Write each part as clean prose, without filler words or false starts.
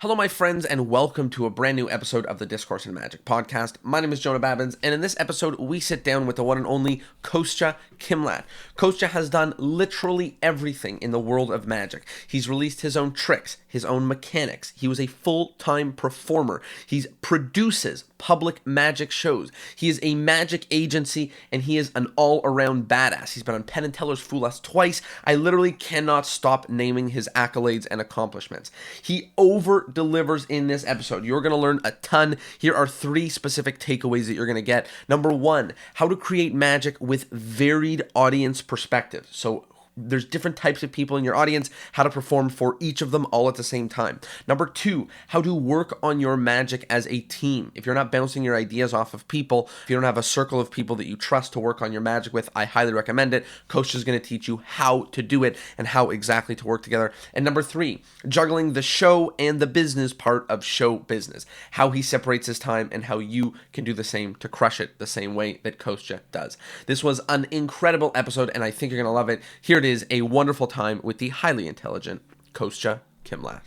Hello, my friends, and welcome to a brand new episode of the Discourse and Magic podcast. My name is Jonah, and in this episode, we sit down with the one and only Kostya Kimlat. Kostya has done literally everything in the world of magic. He's released his own tricks, his own mechanics. He was a full-time performer. He produces public magic shows. He is a magic agency, and he is an all-around badass. He's been on Penn & Teller's Fool Us twice. I literally cannot stop naming his accolades and accomplishments. He over-delivers in this episode. You're going to learn a ton. Here are 3 specific takeaways that you're going to get. Number 1, how to create magic with varied audience perspectives. So there's different types of people in your audience, how to perform for each of them all at the same time. Number 2, how to work on your magic as a team. If you're not bouncing your ideas off of people, if you don't have a circle of people that you trust to work on your magic with, I highly recommend it. Coach is going to teach you how to do it and how exactly to work together. And number 3, juggling the show and the business part of show business. How he separates his time and how you can do the same to crush it the same way that Kostya does. This was an incredible episode, and I think you're going to love it. Here it is, a wonderful time with the highly intelligent Kostya Kimlat.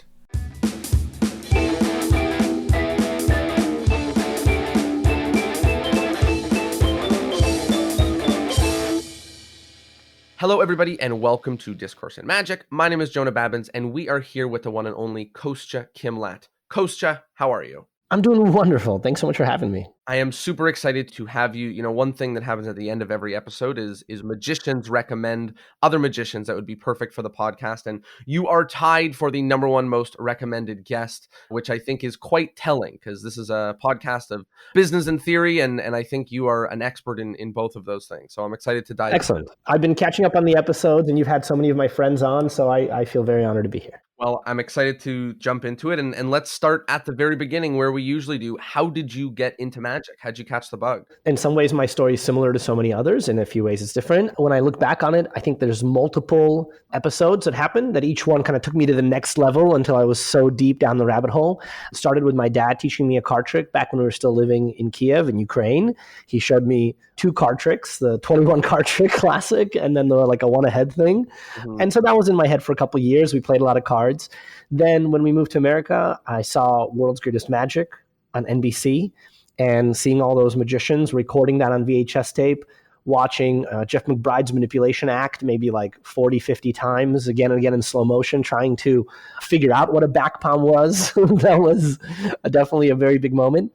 Hello, everybody, and welcome to Discourse and Magic. My name is Jonah Babbins, and we are here with the one and only Kostya Kimlat. Kostya, how are you? I'm doing wonderful. Thanks so much for having me. I am super excited to have you. You know, one thing that happens at the end of every episode is magicians recommend other magicians that would be perfect for the podcast. And you are tied for the number 1 most recommended guest, which I think is quite telling because this is a podcast of business and theory. And I think you are an expert in both of those things. So I'm excited to dive in. Excellent. I've been catching up on the episodes and you've had so many of my friends on. So I feel very honored to be here. Well, I'm excited to jump into it. And let's start at the very beginning where we usually do. How did you get into magic? How'd you catch the bug? In some ways, my story is similar to so many others. In a few ways, it's different. When I look back on it, I think there's multiple episodes that happened that each one kind of took me to the next level until I was so deep down the rabbit hole. It started with my dad teaching me a card trick back when we were still living in Kiev in Ukraine. He showed me 2 card tricks, the 21 card trick classic, and then the like a 1 ahead thing. Mm-hmm. And so that was in my head for a couple of years. We played a lot of cards. Then when we moved to America, I saw World's Greatest Magic on NBC and seeing all those magicians, recording that on VHS tape, watching Jeff McBride's Manipulation Act maybe like 40, 50 times, again and again in slow motion, trying to figure out what a back palm was. That was definitely a very big moment.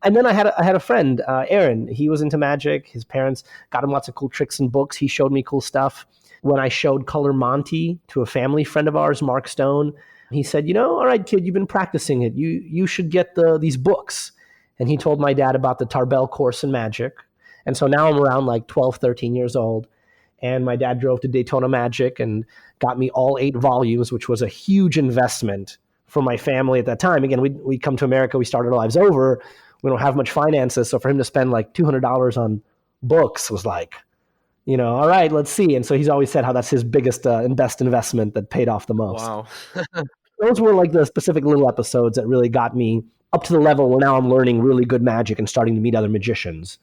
And then I had a friend, Aaron. He was into magic. His parents got him lots of cool tricks and books. He showed me cool stuff. When I showed Color Monty to a family friend of ours, Mark Stone, he said, all right, kid, you've been practicing it. You should get these books. And he told my dad about the Tarbell course in magic. And so now I'm around like 12, 13 years old. And my dad drove to Daytona Magic and got me all 8 volumes, which was a huge investment for my family at that time. Again, we'd come to America. We started our lives over. We don't have much finances. So for him to spend like $200 on books was like, all right, let's see. And so he's always said how that's his biggest and best investment that paid off the most. Wow. Those were like the specific little episodes that really got me up to the level where now I'm learning really good magic and starting to meet other magicians.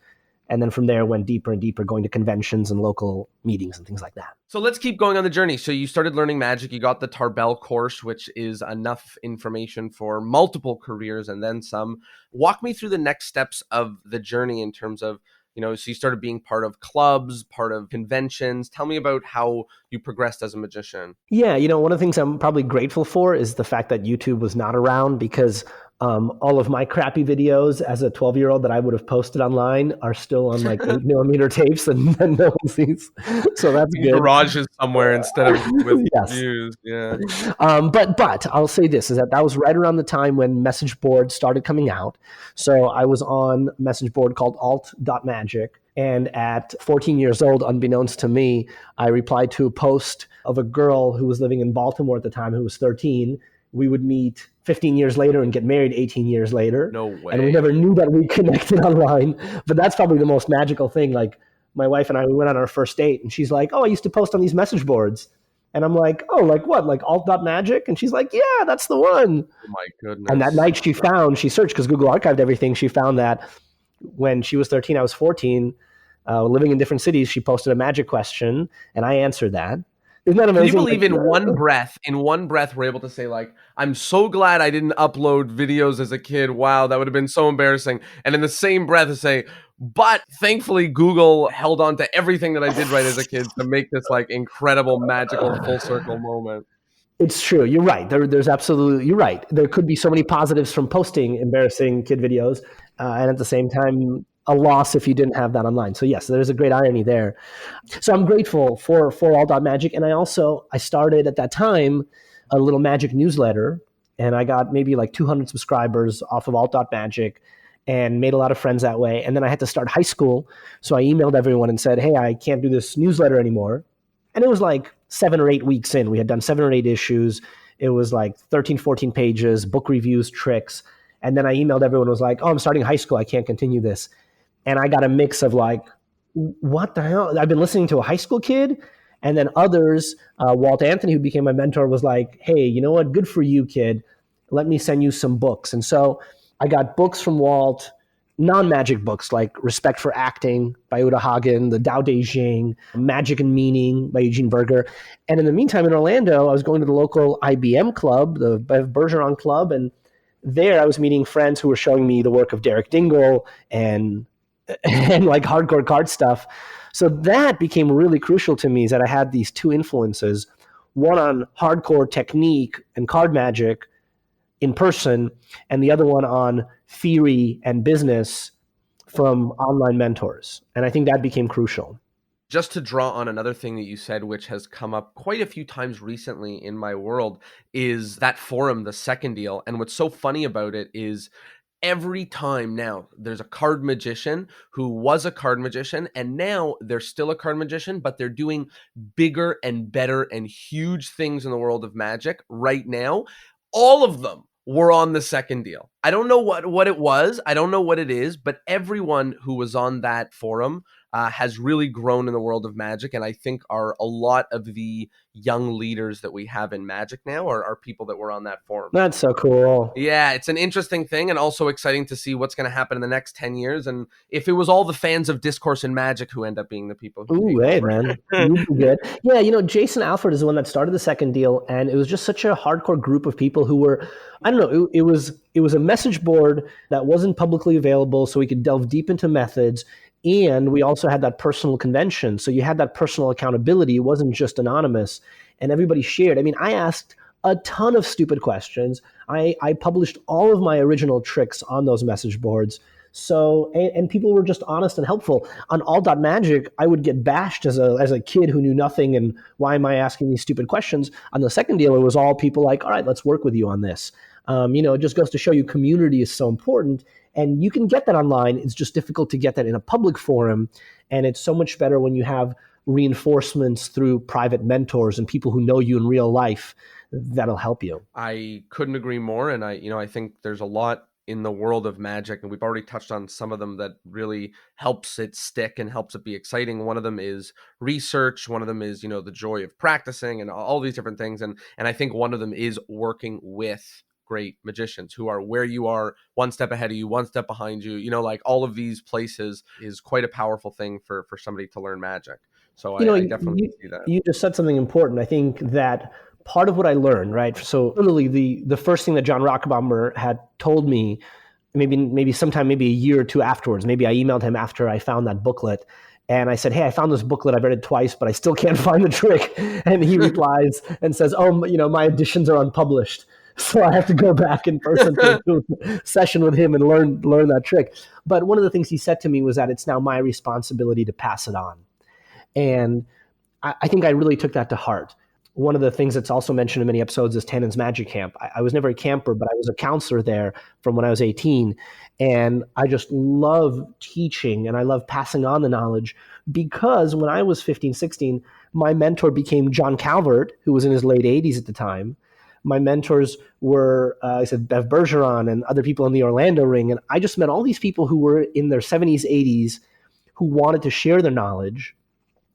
And then from there, went deeper and deeper, going to conventions and local meetings and things like that. So let's keep going on the journey. So you started learning magic. You got the Tarbell course, which is enough information for multiple careers and then some. Walk me through the next steps of the journey in terms of, so you started being part of clubs, part of conventions. Tell me about how you progressed as a magician. Yeah, one of the things I'm probably grateful for is the fact that YouTube was not around because all of my crappy videos as a 12-year-old that I would have posted online are still on like 8mm tapes and no one sees. So that's good. Garages somewhere instead of with yes. views. Yeah. But I'll say this, is that was right around the time when message boards started coming out. So I was on a message board called alt.magic. And at 14 years old, unbeknownst to me, I replied to a post of a girl who was living in Baltimore at the time who was 13. We would meet 15 years later and get married 18 years later. No way. And we never knew that we connected online. But that's probably the most magical thing. Like my wife and I, we went on our first date and she's like, oh, I used to post on these message boards. And I'm like, oh, like what? Like alt.magic? And she's like, yeah, that's the one. Oh my goodness. And that night she searched because Google archived everything. She found that when she was 13, I was 14, living in different cities, she posted a magic question and I answered that. Isn't that Can you amazing? believe in one breath, we're able to say, like, I'm so glad I didn't upload videos as a kid. Wow, that would have been so embarrassing. And in the same breath to say, but thankfully Google held on to everything that I did right as a kid to make this like incredible, magical full circle moment. It's true. You're right. There's absolutely, you're right. There could be so many positives from posting embarrassing kid videos, and at the same time, a loss if you didn't have that online. So yes, there's a great irony there. So I'm grateful for All Dot Magic, and I started at that time a little magic newsletter, and I got maybe like 200 subscribers off of Alt Dot Magic, and made a lot of friends that way. And then I had to start high school, so I emailed everyone and said, "Hey, I can't do this newsletter anymore." And it was like 7 or 8 weeks in. We had done 7 or 8 issues. It was like 13, 14 pages, book reviews, tricks. And then I emailed everyone and was like, "Oh, I'm starting high school. I can't continue this." And I got a mix of like, what the hell? I've been listening to a high school kid. And then others, Walt Anthony, who became my mentor, was like, "Hey, you know what? Good for you, kid. Let me send you some books." And so I got books from Walt, non-magic books like Respect for Acting by Uta Hagen, The Tao Te Ching, Magic and Meaning by Eugene Berger. And in the meantime, in Orlando, I was going to the local IBM club, the Bev Bergeron Club, and there I was meeting friends who were showing me the work of Derek Dingle and like hardcore card stuff. So that became really crucial to me, is that I had these two influences, one on hardcore technique and card magic in person, and the other one on theory and business from online mentors. And I think that became crucial. Just to draw on another thing that you said, which has come up quite a few times recently in my world, is that forum, the second deal. And what's so funny about it is every time now there's a card magician who was a card magician and now they're still a card magician, but they're doing bigger and better and huge things in the world of magic right now. All of them were on the second deal. I don't know what it was. I don't know what it is, but everyone who was on that forum has really grown in the world of magic. And I think a lot of the young leaders that we have in magic now are people that were on that forum. That's so cool. Yeah, it's an interesting thing and also exciting to see what's going to happen in the next 10 years. And if it was all the fans of Discourse and Magic who end up being the people who Ooh, hey, man. You'd be good. Yeah, Jason Alford is the one that started the second deal, and it was just such a hardcore group of people who were, I don't know, it was a message board that wasn't publicly available, so we could delve deep into methods. And we also had that personal convention. So you had that personal accountability. It wasn't just anonymous. And everybody shared. I mean, I asked a ton of stupid questions. I published all of my original tricks on those message boards. So, and people were just honest and helpful. On All Dot Magic, I would get bashed as a kid who knew nothing and why am I asking these stupid questions? On the second deal, it was all people like, all right, let's work with you on this. It just goes to show you community is so important. And you can get that online. It's just difficult to get that in a public forum. And it's so much better when you have reinforcements through private mentors and people who know you in real life that'll help you. I couldn't agree more. And I think there's a lot in the world of magic, and we've already touched on some of them that really helps it stick and helps it be exciting. One of them is research. One of them is, the joy of practicing and all these different things. And I think one of them is working with great magicians who are where you are, one step ahead of you, one step behind you, like all of these places is quite a powerful thing for somebody to learn magic. So I definitely see that. You just said something important. I think that part of what I learned, right? So literally the first thing that John Rockenbaumer had told me, maybe sometime, maybe a year or two afterwards, maybe I emailed him after I found that booklet. And I said, "Hey, I found this booklet. I've read it twice, but I still can't find the trick." And he replies and says, "Oh, my editions are unpublished. So I have to go back in person to a session with him and learn that trick." But one of the things he said to me was that it's now my responsibility to pass it on. And I think I really took that to heart. One of the things that's also mentioned in many episodes is Tannen's Magic Camp. I was never a camper, but I was a counselor there from when I was 18. And I just love teaching and I love passing on the knowledge because when I was 15, 16, my mentor became John Calvert, who was in his late 80s at the time. My mentors were, Bev Bergeron and other people in the Orlando ring. And I just met all these people who were in their 70s, 80s, who wanted to share their knowledge.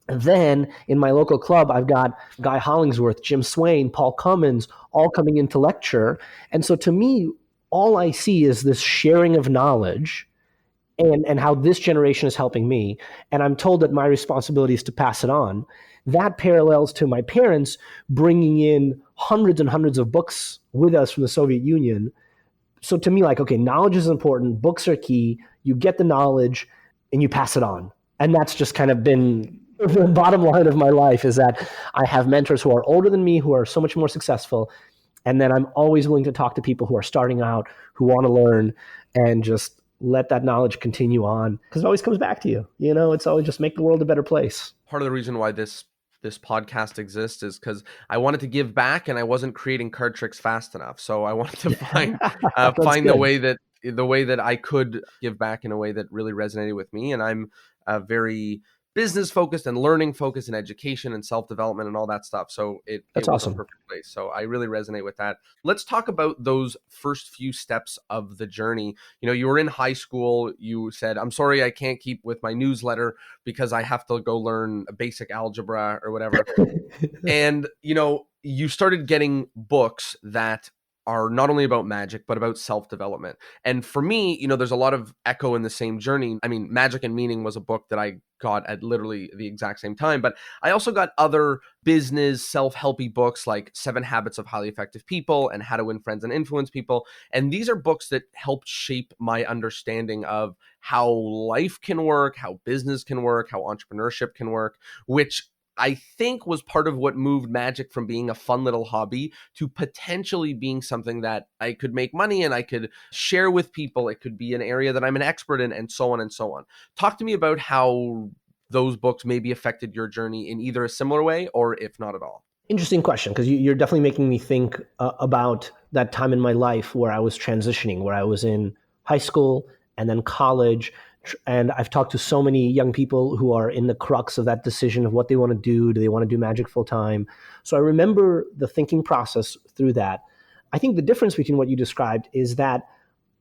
And then in my local club, I've got Guy Hollingsworth, Jim Swain, Paul Cummins, all coming in to lecture. And so to me, all I see is this sharing of knowledge and how this generation is helping me. And I'm told that my responsibility is to pass it on. That parallels to my parents bringing in hundreds and hundreds of books with us from the Soviet Union. So to me, like, okay, knowledge is important. Books are key. You get the knowledge and you pass it on. And that's just kind of been the bottom line of my life, is that I have mentors who are older than me, who are so much more successful. And then I'm always willing to talk to people who are starting out, who want to learn, and just let that knowledge continue on. Because it always comes back to you. You know, it's always just make the world a better place. Part of the reason why this podcast exists is because I wanted to give back and I wasn't creating card tricks fast enough. So I wanted to find good. the way that I could give back in a way that really resonated with me. And I'm very business focused and learning focused and education and self-development and all that stuff. So it was awesome. a perfect place. So I really resonate with that. Let's talk about those first few steps of the journey. You know, you were in high school. You said, I'm sorry, I can't keep with my newsletter because I have to go learn basic algebra or whatever. And, you know, you started getting books that are not only about magic, but about self-development. And for me, you know, there's a lot of echo in the same journey. I mean, Magic and Meaning was a book that I got at literally the exact same time, but I also got other business self-helpy books like 7 Habits of Highly Effective People and How to Win Friends and Influence People. And these are books that helped shape my understanding of how life can work, how business can work, how entrepreneurship can work, which I think was part of what moved magic from being a fun little hobby to potentially being something that I could make money and I could share with people. It could be an area that I'm an expert in, and so on and so on. Talk to me about how those books maybe affected your journey in either a similar way or if not at all. Interesting question, because you're definitely making me think about that time in my life where I was transitioning, where I was in high school and then college. And I've talked to so many young people who are in the crux of that decision of what they want to do. Do they want to do magic full time? So I remember the thinking process through that. I think the difference between what you described is that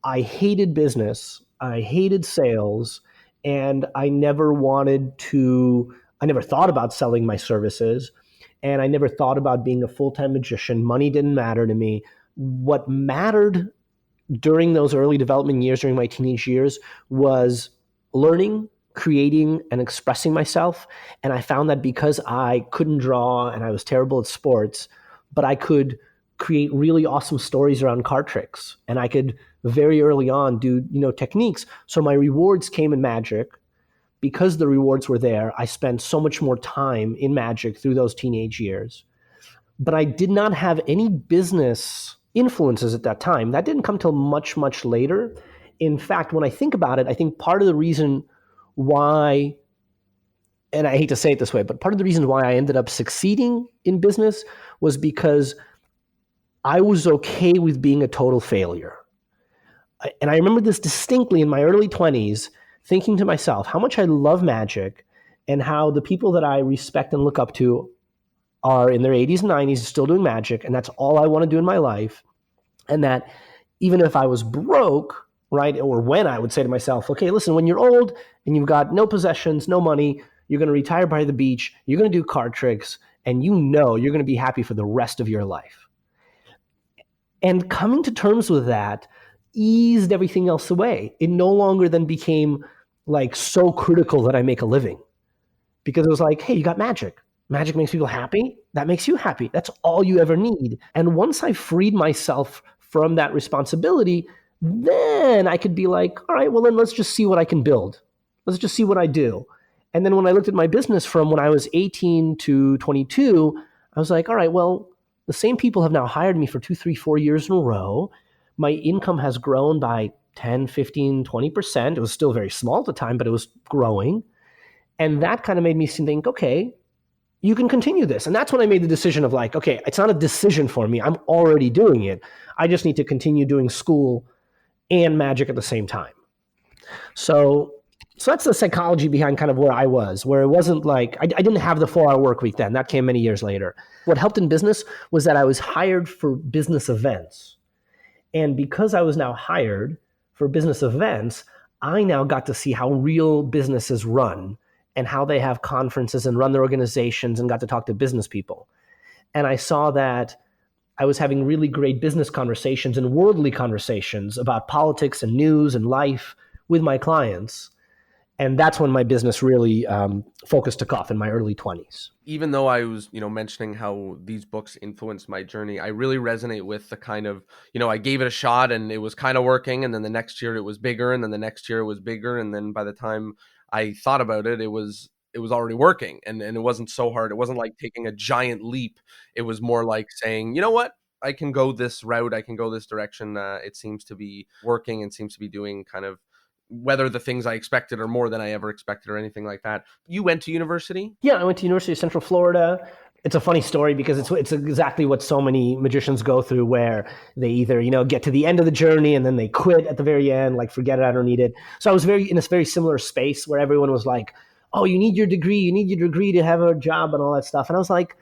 I hated business, I hated sales, and I never thought about selling my services, and I never thought about being a full-time magician. Money didn't matter to me. What mattered during those early development years, during my teenage years, was learning, creating, and expressing myself. And I found that because I couldn't draw and I was terrible at sports, but I could create really awesome stories around card tricks. And I could very early on do, techniques. So my rewards came in magic. Because the rewards were there, I spent so much more time in magic through those teenage years. But I did not have any business influences at that time. That didn't come till much, much later. In fact, when I think about it, I think part of the reason why, and I hate to say it this way, but part of the reason why I ended up succeeding in business was because I was okay with being a total failure. And I remember this distinctly in my early 20s, thinking to myself how much I love magic and how the people that I respect and look up to are in their 80s and 90s still doing magic, and that's all I want to do in my life. And that even if I was broke, right, or when I would say to myself, okay, listen, when you're old and you've got no possessions, no money, you're going to retire by the beach, you're going to do card tricks, and you're going to be happy for the rest of your life. And coming to terms with that eased everything else away. It no longer then became like so critical that I make a living, because it was like, hey, you got magic. Magic makes people happy. That makes you happy. That's all you ever need. And once I freed myself from that responsibility, then I could be like, all right, well, then let's just see what I can build. Let's just see what I do. And then when I looked at my business from when I was 18 to 22, I was like, all right, well, the same people have now hired me for 2, 3, 4 years in a row. My income has grown by 10, 15, 20%. It was still very small at the time, but it was growing. And that kind of made me think, okay, you can continue this. And that's when I made the decision of like, okay, it's not a decision for me. I'm already doing it. I just need to continue doing school and magic at the same time. So that's the psychology behind kind of where I was, where it wasn't like, I didn't have the 4-hour work week then. That came many years later. What helped in business was that I was hired for business events. And because I was now hired for business events, I now got to see how real businesses run and how they have conferences and run their organizations, and got to talk to business people. And I saw that I was having really great business conversations and worldly conversations about politics and news and life with my clients. And that's when my business really focus took off in my early 20s. Even though I was, mentioning how these books influenced my journey, I really resonate with the kind of, I gave it a shot and it was kind of working. And then the next year it was bigger. And then the next year it was bigger. And then by the time I thought about it, it was already working. And it wasn't so hard. It wasn't like taking a giant leap. It was more like saying, you know what? I can go this route. I can go this direction. It seems to be working and seems to be doing kind of whether the things I expected are more than I ever expected or anything like that. You went to university? Yeah, I went to University of Central Florida. It's a funny story because it's exactly what so many magicians go through, where they either, get to the end of the journey and then they quit at the very end, like, forget it, I don't need it. So I was in this very similar space where everyone was like, oh, you need your degree to have a job and all that stuff. And I was like,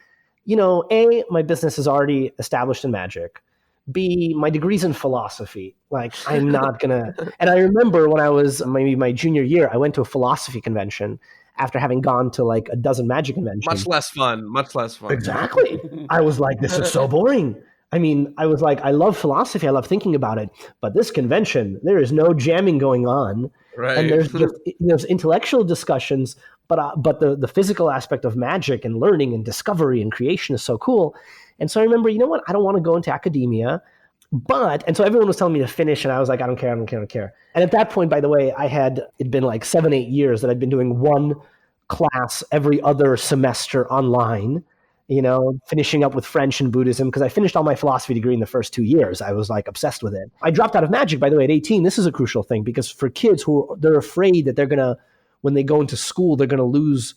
A, my business is already established in magic. B, my degree's in philosophy. Like, I'm not gonna. And I remember when I was maybe my junior year, I went to a philosophy convention after having gone to like a dozen magic conventions. Much less fun. Exactly. I was like, this is so boring. I mean, I was like, I love philosophy. I love thinking about it. But this convention, there is no jamming going on. Right. And there's intellectual discussions, but the physical aspect of magic and learning and discovery and creation is so cool. And so I remember, you know what? I don't want to go into academia, and so everyone was telling me to finish, and I was like, I don't care. And at that point, by the way, it'd been like 7-8 years that I'd been doing one class every other semester online, finishing up with French and Buddhism, because I finished all my philosophy degree in the first 2 years. I was like obsessed with it. I dropped out of magic, by the way, at 18. This is a crucial thing, because for kids they're afraid that when they go into school, they're going to lose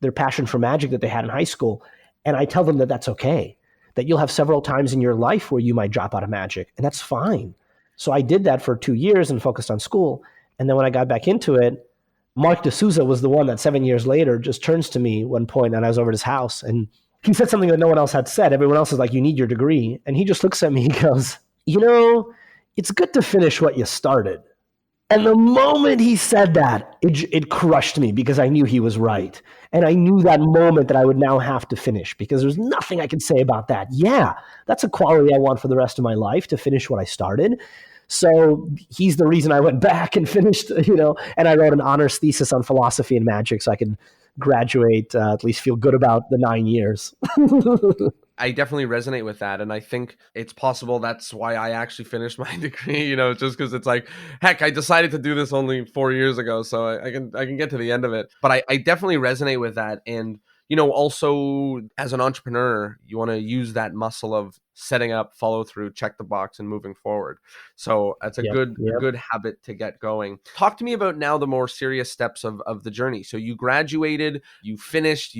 their passion for magic that they had in high school. And I tell them that that's okay, that you'll have several times in your life where you might drop out of magic, and that's fine. So I did that for 2 years and focused on school. And then when I got back into it, Mark D'Souza was the one that 7 years later just turns to me one point, and I was over at his house, and he said something that no one else had said. Everyone else is like, you need your degree. And he just looks at me, he goes, it's good to finish what you started. And the moment he said that, it crushed me, because I knew he was right. And I knew that moment that I would now have to finish, because there's nothing I could say about that. Yeah, that's a quality I want for the rest of my life, to finish what I started. So he's the reason I went back and finished, and I wrote an honors thesis on philosophy and magic so I could graduate, at least feel good about the 9 years. I definitely resonate with that. And I think it's possible that's why I actually finished my degree, just because it's like, heck, I decided to do this only 4 years ago, so I can get to the end of it. But I definitely resonate with that. And, also as an entrepreneur, you want to use that muscle of setting up, follow through, check the box, and moving forward. So that's a good habit to get going. Talk to me about now the more serious steps of the journey. So you graduated, you finished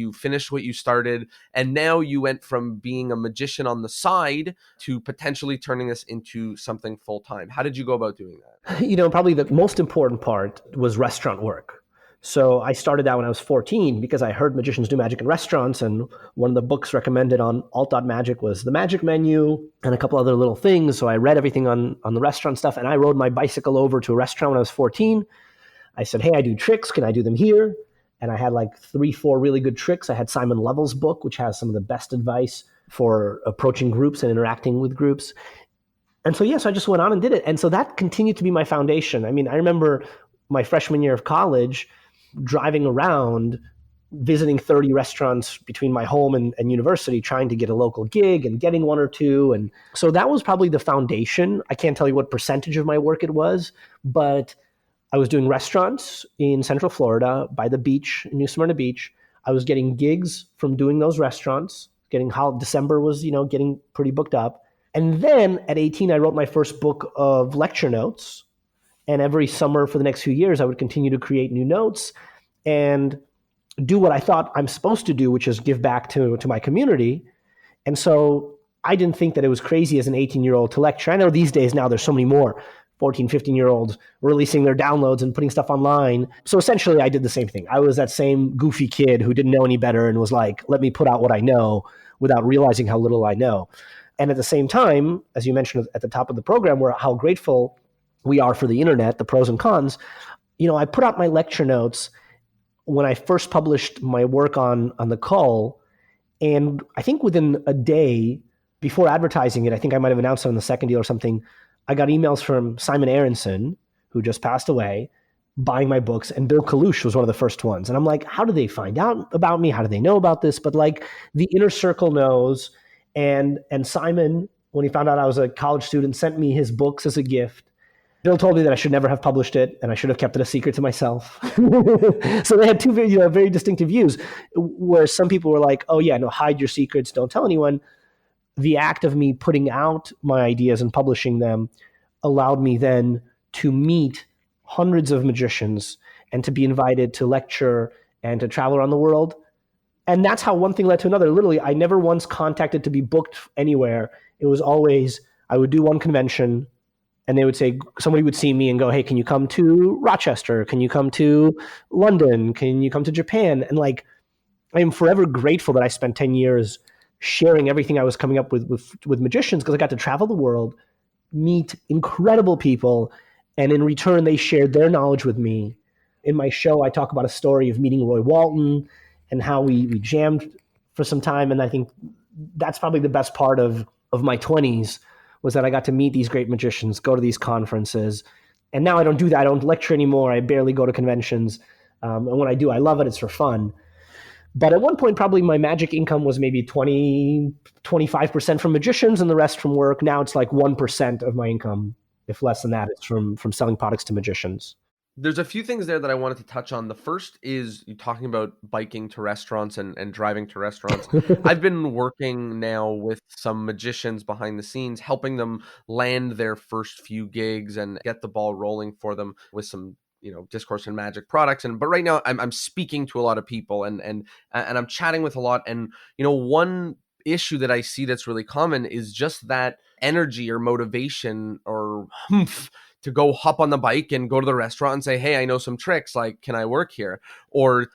what you started, and now you went from being a magician on the side to potentially turning this into something full time. How did you go about doing that? Probably the most important part was restaurant work. So I started that when I was 14, because I heard magicians do magic in restaurants, and one of the books recommended on alt.magic was The Magic Menu and a couple other little things. So I read everything on the restaurant stuff, and I rode my bicycle over to a restaurant when I was 14. I said, hey, I do tricks. Can I do them here? And I had like 3-4 really good tricks. I had Simon Lovell's book, which has some of the best advice for approaching groups and interacting with groups. And so, yes, I just went on and did it. And so that continued to be my foundation. I mean, I remember my freshman year of college driving around, visiting 30 restaurants between my home and university, trying to get a local gig and getting one or two. And so that was probably the foundation. I can't tell you what percentage of my work it was, but I was doing restaurants in Central Florida by the beach, in New Smyrna Beach. I was getting gigs from doing those restaurants, December was, getting pretty booked up. And then at 18, I wrote my first book of lecture notes. And every summer for the next few years, I would continue to create new notes and do what I thought I'm supposed to do, which is give back to my community. And so I didn't think that it was crazy as an 18-year-old to lecture. I know these days now there's so many more 14, 15-year-olds releasing their downloads and putting stuff online. So essentially I did the same thing. I was that same goofy kid who didn't know any better and was like, let me put out what I know without realizing how little I know. And at the same time, as you mentioned at the top of the program, how grateful we are for the internet, the pros and cons. I put out my lecture notes when I first published my work on the Cull, and I think within a day before advertising it, I think I might have announced it on the second deal or something, I got emails from Simon Aronson, who just passed away, buying my books, and Bill Kalush was one of the first ones. And I'm like, how do they find out about me? How do they know about this? But like the inner circle knows. And Simon, when he found out I was a college student, sent me his books as a gift. Bill told me that I should never have published it and I should have kept it a secret to myself. So they had two very distinctive views, where some people were like, oh yeah, no, hide your secrets, don't tell anyone. The act of me putting out my ideas and publishing them allowed me then to meet hundreds of magicians and to be invited to lecture and to travel around the world. And that's how one thing led to another. Literally, I never once contacted to be booked anywhere. It was always, I would do one convention and they would say, somebody would see me and go, hey, can you come to Rochester? Can you come to London? Can you come to Japan? And like, I am forever grateful that I spent 10 years sharing everything I was coming up with magicians, because I got to travel the world, meet incredible people, and in return, they shared their knowledge with me. In my show, I talk about a story of meeting Roy Walton and how we jammed for some time. And I think that's probably the best part of my 20s, was that I got to meet these great magicians, go to these conferences. And now I don't do that. I don't lecture anymore. I barely go to conventions. And when I do, I love it. It's for fun. But at one point, probably my magic income was maybe 25% from magicians and the rest from work. Now it's like 1% of my income, if less than that, it's from selling products to magicians. There's a few things there that I wanted to touch on. The first is you talking about biking to restaurants and driving to restaurants. I've been working now with some magicians behind the scenes, helping them land their first few gigs and get the ball rolling for them with some, Discourse and Magic products. But right now I'm speaking to a lot of people and I'm chatting with a lot. And, one issue that I see that's really common is just that energy or motivation or humph to go hop on the bike and go to the restaurant and say, hey, I know some tricks, like, can I work here? Or,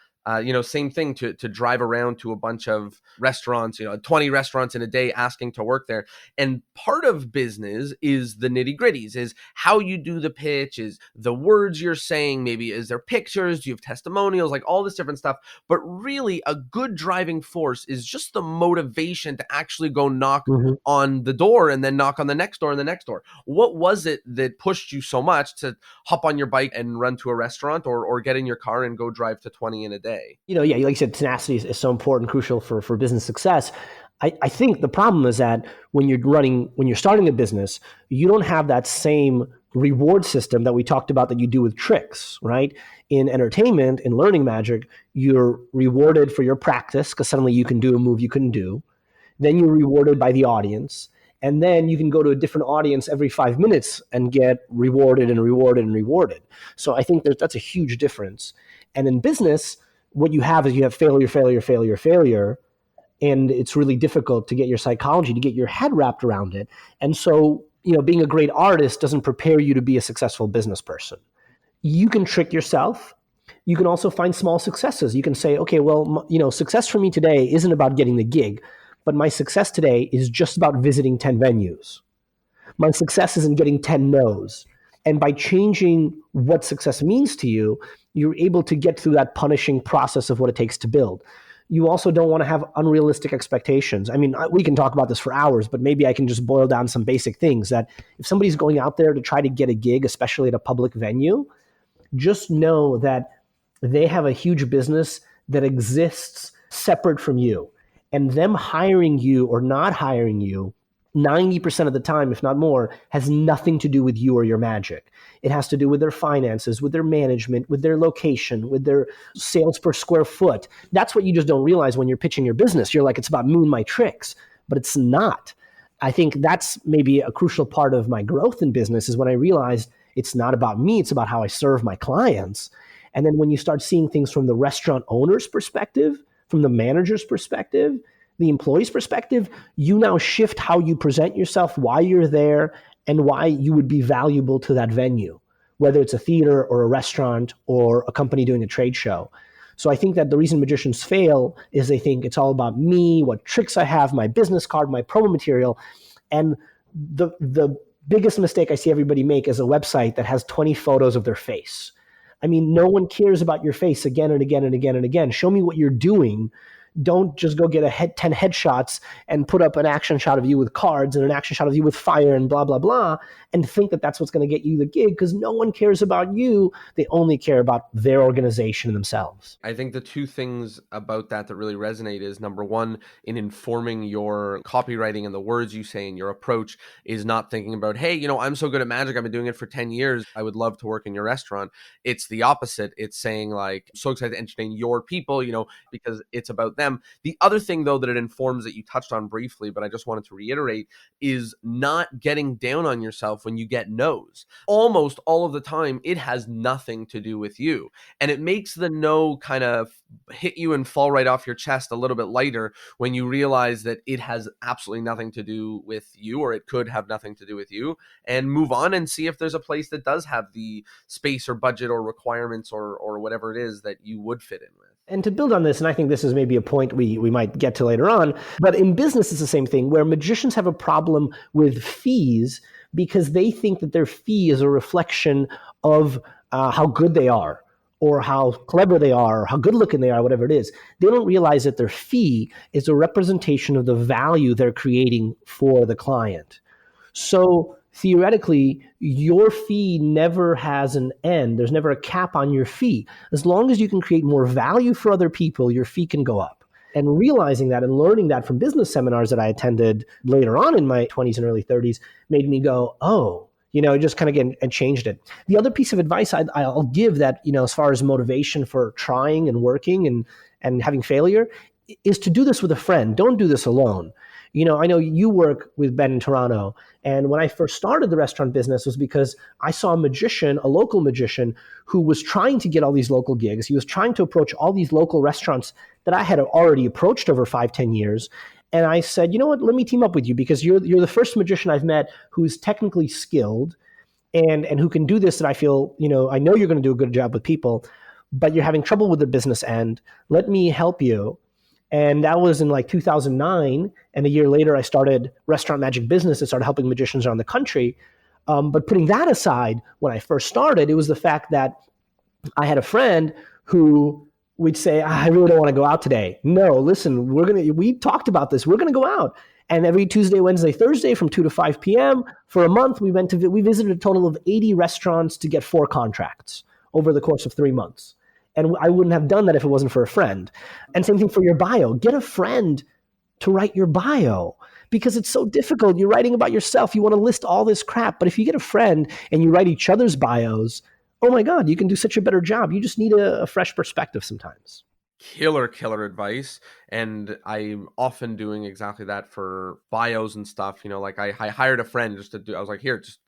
same thing to drive around to a bunch of restaurants, 20 restaurants in a day asking to work there. And part of business is the nitty gritties, is how you do the pitch, is the words you're saying, maybe is there pictures, do you have testimonials, like all this different stuff. But really a good driving force is just the motivation to actually go knock on the door and then knock on the next door and the next door. What was it that pushed you so much to hop on your bike and run to a restaurant or get in your car and go drive to 20 in a day? Like you said, tenacity is so important, crucial for business success. I think the problem is that when you're starting a business, you don't have that same reward system that we talked about that you do with tricks, right? In entertainment, in learning magic, you're rewarded for your practice because suddenly you can do a move you couldn't do. Then you're rewarded by the audience. And then you can go to a different audience every 5 minutes and get rewarded and rewarded and rewarded. So I think that's a huge difference. And in business, what you have is you have failure, failure, failure, failure. And it's really difficult to get your psychology, to get your head wrapped around it. And so, being a great artist doesn't prepare you to be a successful business person. You can trick yourself. You can also find small successes. You can say, okay, well, success for me today isn't about getting the gig, but my success today is just about visiting 10 venues. My success isn't getting 10 no's. And by changing what success means to you, you're able to get through that punishing process of what it takes to build. You also don't want to have unrealistic expectations. I mean, we can talk about this for hours, but maybe I can just boil down some basic things that if somebody's going out there to try to get a gig, especially at a public venue, just know that they have a huge business that exists separate from you. And them hiring you or not hiring you 90% of the time, if not more, has nothing to do with you or your magic. It has to do with their finances, with their management, with their location, with their sales per square foot. That's what you just don't realize when you're pitching your business. You're like, it's about me and my tricks, but it's not. I think that's maybe a crucial part of my growth in business is when I realized it's not about me, it's about how I serve my clients. And then when you start seeing things from the restaurant owner's perspective, from the manager's perspective, the employee's perspective, you now shift how you present yourself, why you're there, and why you would be valuable to that venue, whether it's a theater or a restaurant or a company doing a trade show. So I think that the reason magicians fail is they think it's all about me, what tricks I have, my business card, my promo material. And the biggest mistake I see everybody make is a website that has 20 photos of their face. I mean, no one cares about your face again and again and again and again. Show me what you're doing. Don't just go get 10 headshots and put up an action shot of you with cards and an action shot of you with fire and blah, blah, blah, and think that that's what's going to get you the gig, because no one cares about you. They only care about their organization and themselves. I think the two things about that really resonate is, number one, in informing your copywriting and the words you say and your approach is not thinking about, hey, I'm so good at magic. I've been doing it for 10 years. I would love to work in your restaurant. It's the opposite. It's saying like, so excited to entertain your people, because it's about them. The other thing though, that it informs that you touched on briefly, but I just wanted to reiterate, is not getting down on yourself when you get no's. Almost all of the time, it has nothing to do with you. And it makes the no kind of hit you and fall right off your chest a little bit lighter when you realize that it has absolutely nothing to do with you, or it could have nothing to do with you, and move on and see if there's a place that does have the space or budget or requirements or whatever it is that you would fit in with. And to build on this, and I think this is maybe a point we might get to later on, but in business it's the same thing, where magicians have a problem with fees because they think that their fee is a reflection of how good they are, or how clever they are, or how good looking they are, whatever it is. They don't realize that their fee is a representation of the value they're creating for the client. So theoretically, your fee never has an end. There's never a cap on your fee. As long as you can create more value for other people, your fee can go up. And realizing that and learning that from business seminars that I attended later on in my 20s and early 30s made me go, oh, it just kind of again and changed it. The other piece of advice I'll give that, as far as motivation for trying and working and having failure, is to do this with a friend. Don't do this alone. I know you work with Ben in Toronto, and when I first started the restaurant business was because I saw a local magician, who was trying to get all these local gigs. He was trying to approach all these local restaurants that I had already approached over 5-10 years. And I said, you know what, let me team up with you, because you're the first magician I've met who's technically skilled and who can do this, that I feel, I know you're going to do a good job with people, but you're having trouble with the business end. Let me help you. And that was in like 2009. And a year later, I started Restaurant Magic Business and started helping magicians around the country. But putting that aside, when I first started, it was the fact that I had a friend who would say, I really don't want to go out today. No, listen, we talked about this. We're going to go out. And every Tuesday, Wednesday, Thursday from 2 to 5 p.m. for a month, we visited a total of 80 restaurants to get 4 contracts over the course of 3 months. And I wouldn't have done that if it wasn't for a friend. And same thing for your bio. Get a friend to write your bio, because it's so difficult. You're writing about yourself. You want to list all this crap. But if you get a friend and you write each other's bios, oh my God, you can do such a better job. You just need a fresh perspective sometimes. Killer advice. And I'm often doing exactly that for bios and stuff. Like I hired a friend just to do, I was like, here, just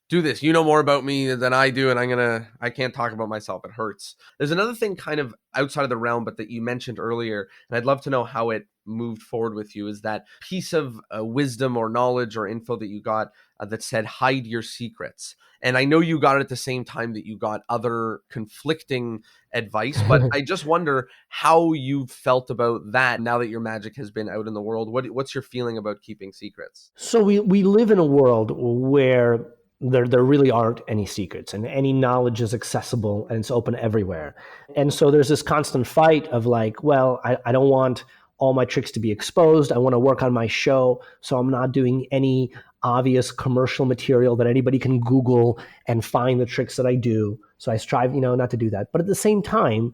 do this. You know more about me than I do, and I can't talk about myself. It hurts. There's another thing kind of outside of the realm, but that you mentioned earlier, and I'd love to know how it moved forward with you, is that piece of wisdom or knowledge or info that you got that said, hide your secrets. And I know you got it at the same time that you got other conflicting advice, but I just wonder how you felt about that now that your magic has been out in the world. What's your feeling about keeping secrets? So we live in a world where there really aren't any secrets, and any knowledge is accessible and it's open everywhere. And so there's this constant fight of like, well, I don't want all my tricks to be exposed. I want to work on my show, so I'm not doing any obvious commercial material that anybody can Google and find the tricks that I do. So I strive, not to do that. But at the same time,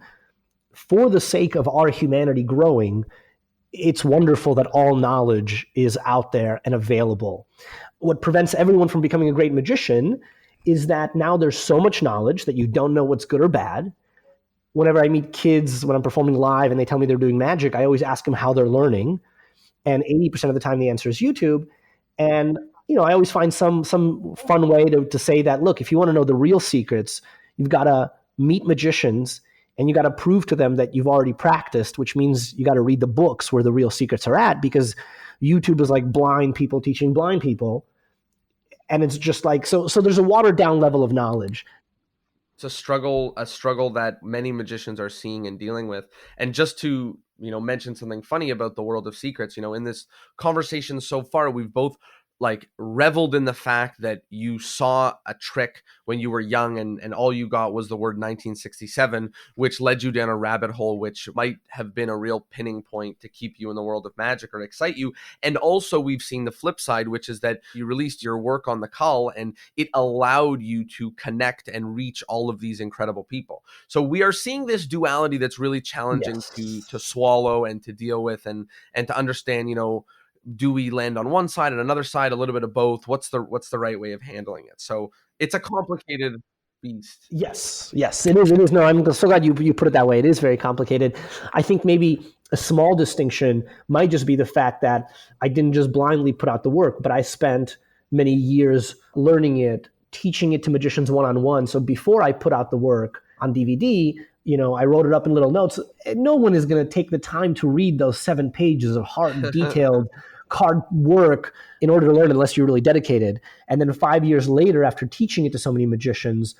for the sake of our humanity growing, it's wonderful that all knowledge is out there and available. What prevents everyone from becoming a great magician is that now there's so much knowledge that you don't know what's good or bad. Whenever I meet kids when I'm performing live and they tell me they're doing magic, I always ask them how they're learning. And 80% of the time the answer is YouTube. And I always find some fun way to say that, look, if you want to know the real secrets, you've got to meet magicians and you got to prove to them that you've already practiced, which means you got to read the books where the real secrets are at, because YouTube is like blind people teaching blind people. And it's just like, so there's a watered down level of knowledge. It's a struggle that many magicians are seeing and dealing with. And just to, mention something funny about the world of secrets, in this conversation so far, we've both like reveled in the fact that you saw a trick when you were young and all you got was the word 1967, which led you down a rabbit hole, which might have been a real pinning point to keep you in the world of magic or excite you. And also we've seen the flip side, which is that you released your work on the Cull and it allowed you to connect and reach all of these incredible people. So we are seeing this duality that's really challenging to swallow and to deal with and to understand, do we land on one side and another side, a little bit of both? What's the right way of handling it? So it's a complicated beast. Yes, it is. It is. No, I'm so glad you put it that way. It is very complicated. I think maybe a small distinction might just be the fact that I didn't just blindly put out the work, but I spent many years learning it, teaching it to magicians one-on-one. So before I put out the work on DVD, I wrote it up in little notes. No one is going to take the time to read those 7 pages of hard, detailed card work in order to learn unless you're really dedicated. And then 5 years later, after teaching it to so many magicians,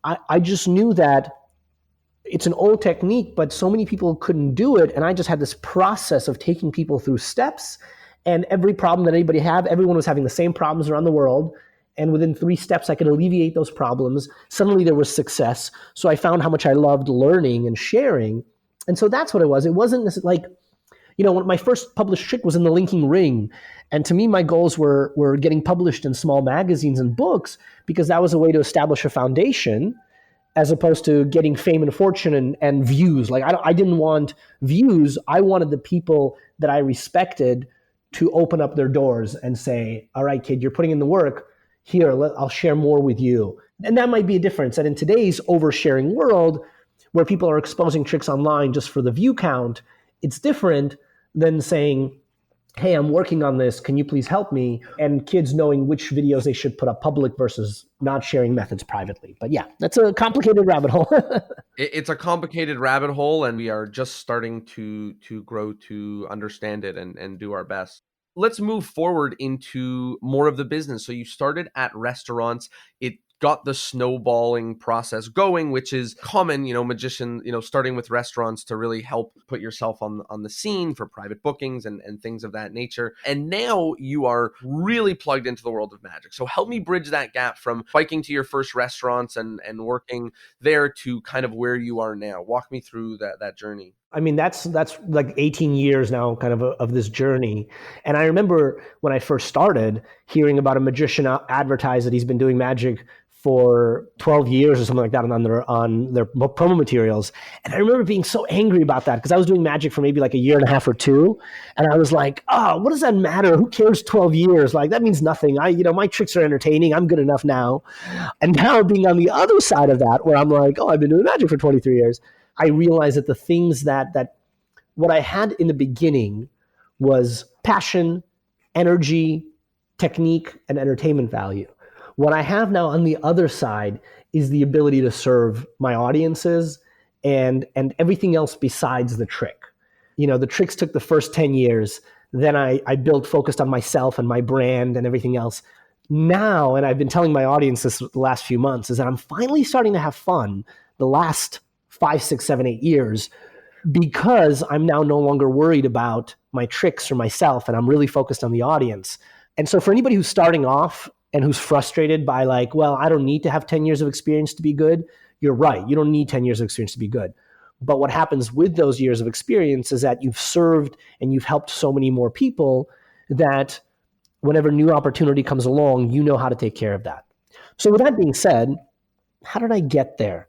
I just knew that it's an old technique, but so many people couldn't do it. And I just had this process of taking people through steps, and every problem that anybody had, everyone was having the same problems around the world. And within 3 steps, I could alleviate those problems. Suddenly there was success. So I found how much I loved learning and sharing. And so that's what it was. It wasn't like, when my first published trick was in the linking ring. And to me, my goals were getting published in small magazines and books, because that was a way to establish a foundation, as opposed to getting fame and fortune and views. Like I didn't want views. I wanted the people that I respected to open up their doors and say, all right, kid, you're putting in the work. Here, I'll share more with you. And that might be a difference. And in today's oversharing world, where people are exposing tricks online just for the view count, it's different than saying, hey, I'm working on this. Can you please help me? And kids knowing which videos they should put up public versus not sharing methods privately. But yeah, that's a complicated rabbit hole. It's a complicated rabbit hole, and we are just starting to grow to understand it and do our best. Let's move forward into more of the business. So you started at restaurants. It got the snowballing process going, which is common, magician, starting with restaurants to really help put yourself on the scene for private bookings and things of that nature. And now you are really plugged into the world of magic. So help me bridge that gap from biking to your first restaurants and working there to kind of where you are now. Walk me through that journey. I mean, that's like 18 years now kind of this journey. And I remember when I first started hearing about a magician advertise that he's been doing magic for 12 years or something like that on their promo materials. And I remember being so angry about that, because I was doing magic for maybe like a year and a half or 2. And I was like, oh, what does that matter? Who cares 12 years? Like, that means nothing. My tricks are entertaining. I'm good enough now. And now being on the other side of that, where I'm like, oh, I've been doing magic for 23 years. I realized that the things that what I had in the beginning was passion, energy, technique, and entertainment value. What I have now on the other side is the ability to serve my audiences and everything else besides the trick. The tricks took the first 10 years. Then I focused on myself and my brand and everything else. Now, and I've been telling my audience this the last few months, is that I'm finally starting to have fun the last 5, 6, 7, 8 years, because I'm now no longer worried about my tricks or myself, and I'm really focused on the audience. And so for anybody who's starting off and who's frustrated by like, well, I don't need to have 10 years of experience to be good, you're right. You don't need 10 years of experience to be good. But what happens with those years of experience is that you've served and you've helped so many more people that whenever new opportunity comes along, you know how to take care of that. So with that being said, how did I get there?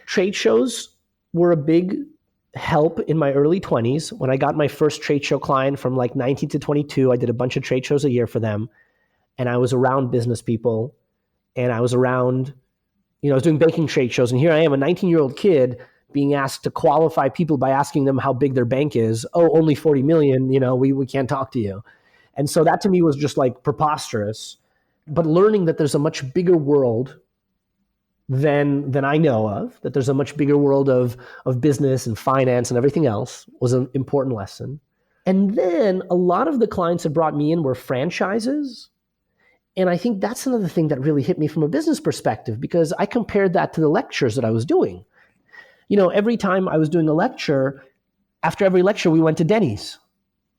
Trade shows were a big help in my early 20s. When I got my first trade show client from like 19 to 22, I did a bunch of trade shows a year for them. And I was around business people, and I was around, I was doing banking trade shows. And here I am, a 19-year-old kid being asked to qualify people by asking them how big their bank is. Oh, only 40 million, we can't talk to you. And so that to me was just like preposterous. But learning that there's a much bigger world than I know of, that there's a much bigger world of business and finance and everything else was an important lesson. And then a lot of the clients that brought me in were franchises. And I think that's another thing that really hit me from a business perspective, because I compared that to the lectures that I was doing. Every time I was doing a lecture, after every lecture, we went to Denny's.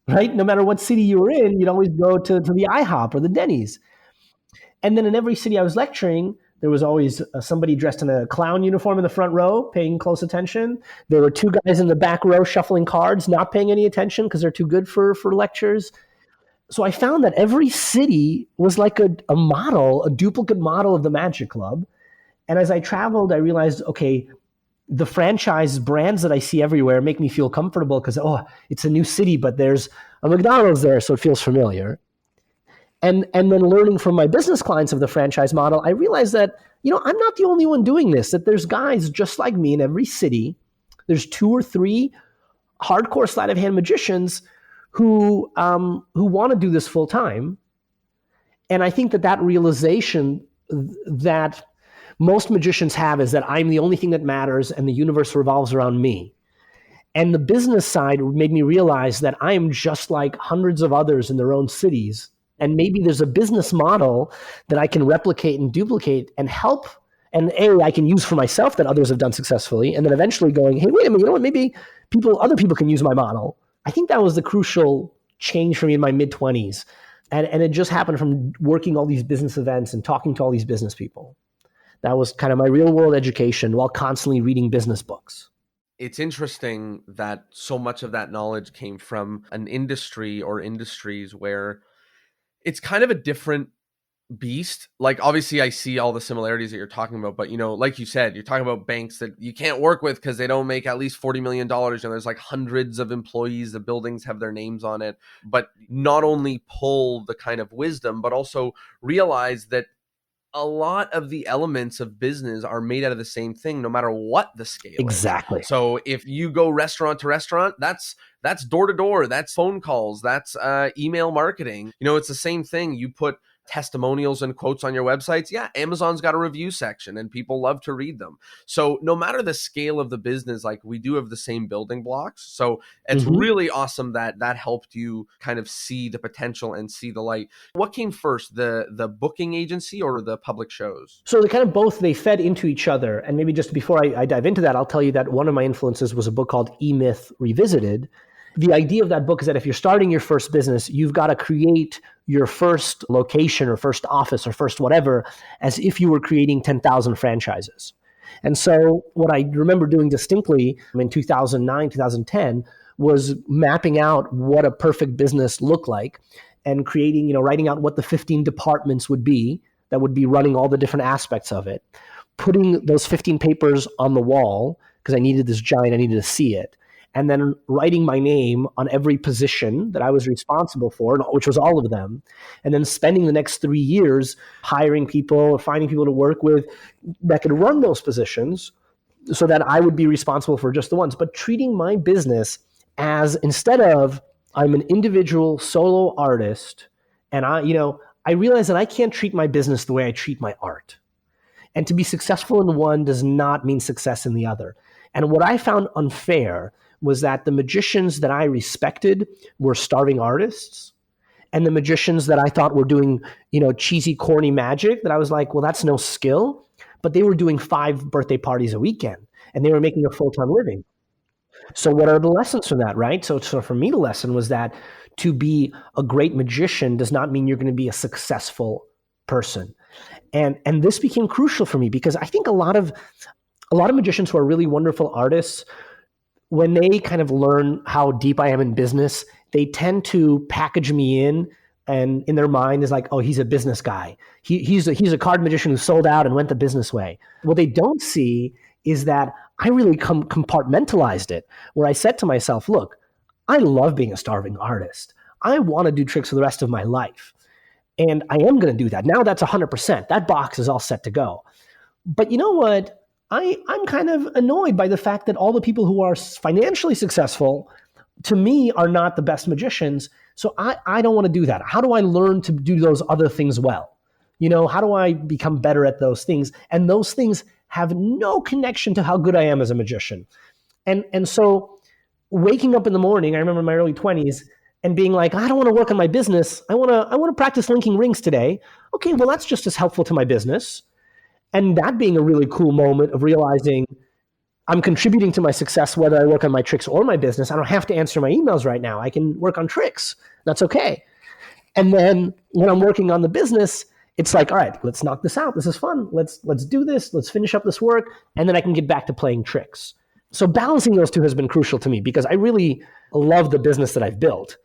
right? No matter what city you were in, you'd always go to the IHOP or the Denny's. And then in every city I was lecturing, there was always somebody dressed in a clown uniform in the front row, paying close attention. There were two guys in the back row shuffling cards, not paying any attention because they're too good for lectures. So I found that every city was like a model, a duplicate model of the Magic Club. And as I traveled, I realized, okay, the franchise brands that I see everywhere make me feel comfortable because, it's a new city, but there's a McDonald's there, so it feels familiar. And then learning from my business clients of the franchise model, I realized that, I'm not the only one doing this, that there's guys just like me in every city. There's 2 or 3 hardcore sleight-of-hand magicians who want to do this full time. And I think that realization that most magicians have is that I'm the only thing that matters and the universe revolves around me. And the business side made me realize that I am just like hundreds of others in their own cities. And maybe there's a business model that I can replicate and duplicate and help. And I can use for myself that others have done successfully. And then eventually going, hey, wait a minute, you know what? Maybe other people can use my model. I think that was the crucial change for me in my mid-20s. And it just happened from working all these business events and talking to all these business people. That was kind of my real world education while constantly reading business books. It's interesting that so much of that knowledge came from an industry or industries where it's kind of a different beast. Like, obviously I see all the similarities that you're talking about, but like you said, you're talking about banks that you can't work with because they don't make at least $40 million and there's like hundreds of employees, the buildings have their names on it. But not only pull the kind of wisdom, but also realize that a lot of the elements of business are made out of the same thing, no matter what the scale Exactly. is. So if you go restaurant to restaurant, that's door to door, that's phone calls, that's email marketing. It's the same thing. You put testimonials and quotes on your websites. Yeah, Amazon's got a review section and people love to read them. So no matter the scale of the business, like, we do have the same building blocks. So it's really awesome that helped you kind of see the potential and see the light. What came first, the booking agency or the public shows? So they kind of both, they fed into each other. And maybe just before I dive into that, I'll tell you that one of my influences was a book called E-Myth Revisited. The idea of that book is that if you're starting your first business, you've got to create your first location or first office or first whatever as if you were creating 10,000 franchises. And so what I remember doing distinctly in 2009, 2010 was mapping out what a perfect business looked like and creating, writing out what the 15 departments would be that would be running all the different aspects of it, putting those 15 papers on the wall because I needed this giant, I needed to see it. And then writing my name on every position that I was responsible for, which was all of them, and then spending the next 3 years hiring people or finding people to work with that could run those positions so that I would be responsible for just the ones. But treating my business as, instead of I'm an individual solo artist, and I realize that I can't treat my business the way I treat my art. And to be successful in one does not mean success in the other. And what I found unfair was that the magicians that I respected were starving artists, and the magicians that I thought were doing, cheesy, corny magic that I was like, well, that's no skill, but they were doing 5 birthday parties a weekend and they were making a full-time living. So what are the lessons from that, right? So for me, the lesson was that to be a great magician does not mean you're going to be a successful person. And this became crucial for me because I think a lot of magicians who are really wonderful artists, when they kind of learn how deep I am in business, they tend to package me in, and in their mind is like, oh, he's a business guy. He's a card magician who sold out and went the business way. What they don't see is that I really compartmentalized it, where I said to myself, look, I love being a starving artist. I want to do tricks for the rest of my life. And I am going to do that. Now that's 100%. That box is all set to go. But you know what? I'm kind of annoyed by the fact that all the people who are financially successful, to me, are not the best magicians. So I don't want to do that. How do I learn to do those other things well? How do I become better at those things? And those things have no connection to how good I am as a magician. And so waking up in the morning, I remember in my early 20s, and being like, I don't want to work on my business. I want to practice linking rings today. Okay, well, that's just as helpful to my business. And that being a really cool moment of realizing I'm contributing to my success, whether I work on my tricks or my business. I don't have to answer my emails right now. I can work on tricks. That's okay. And then when I'm working on the business, it's like, all right, let's knock this out. This is fun. Let's do this. Let's finish up this work. And then I can get back to playing tricks. So balancing those two has been crucial to me because I really love the business that I've built,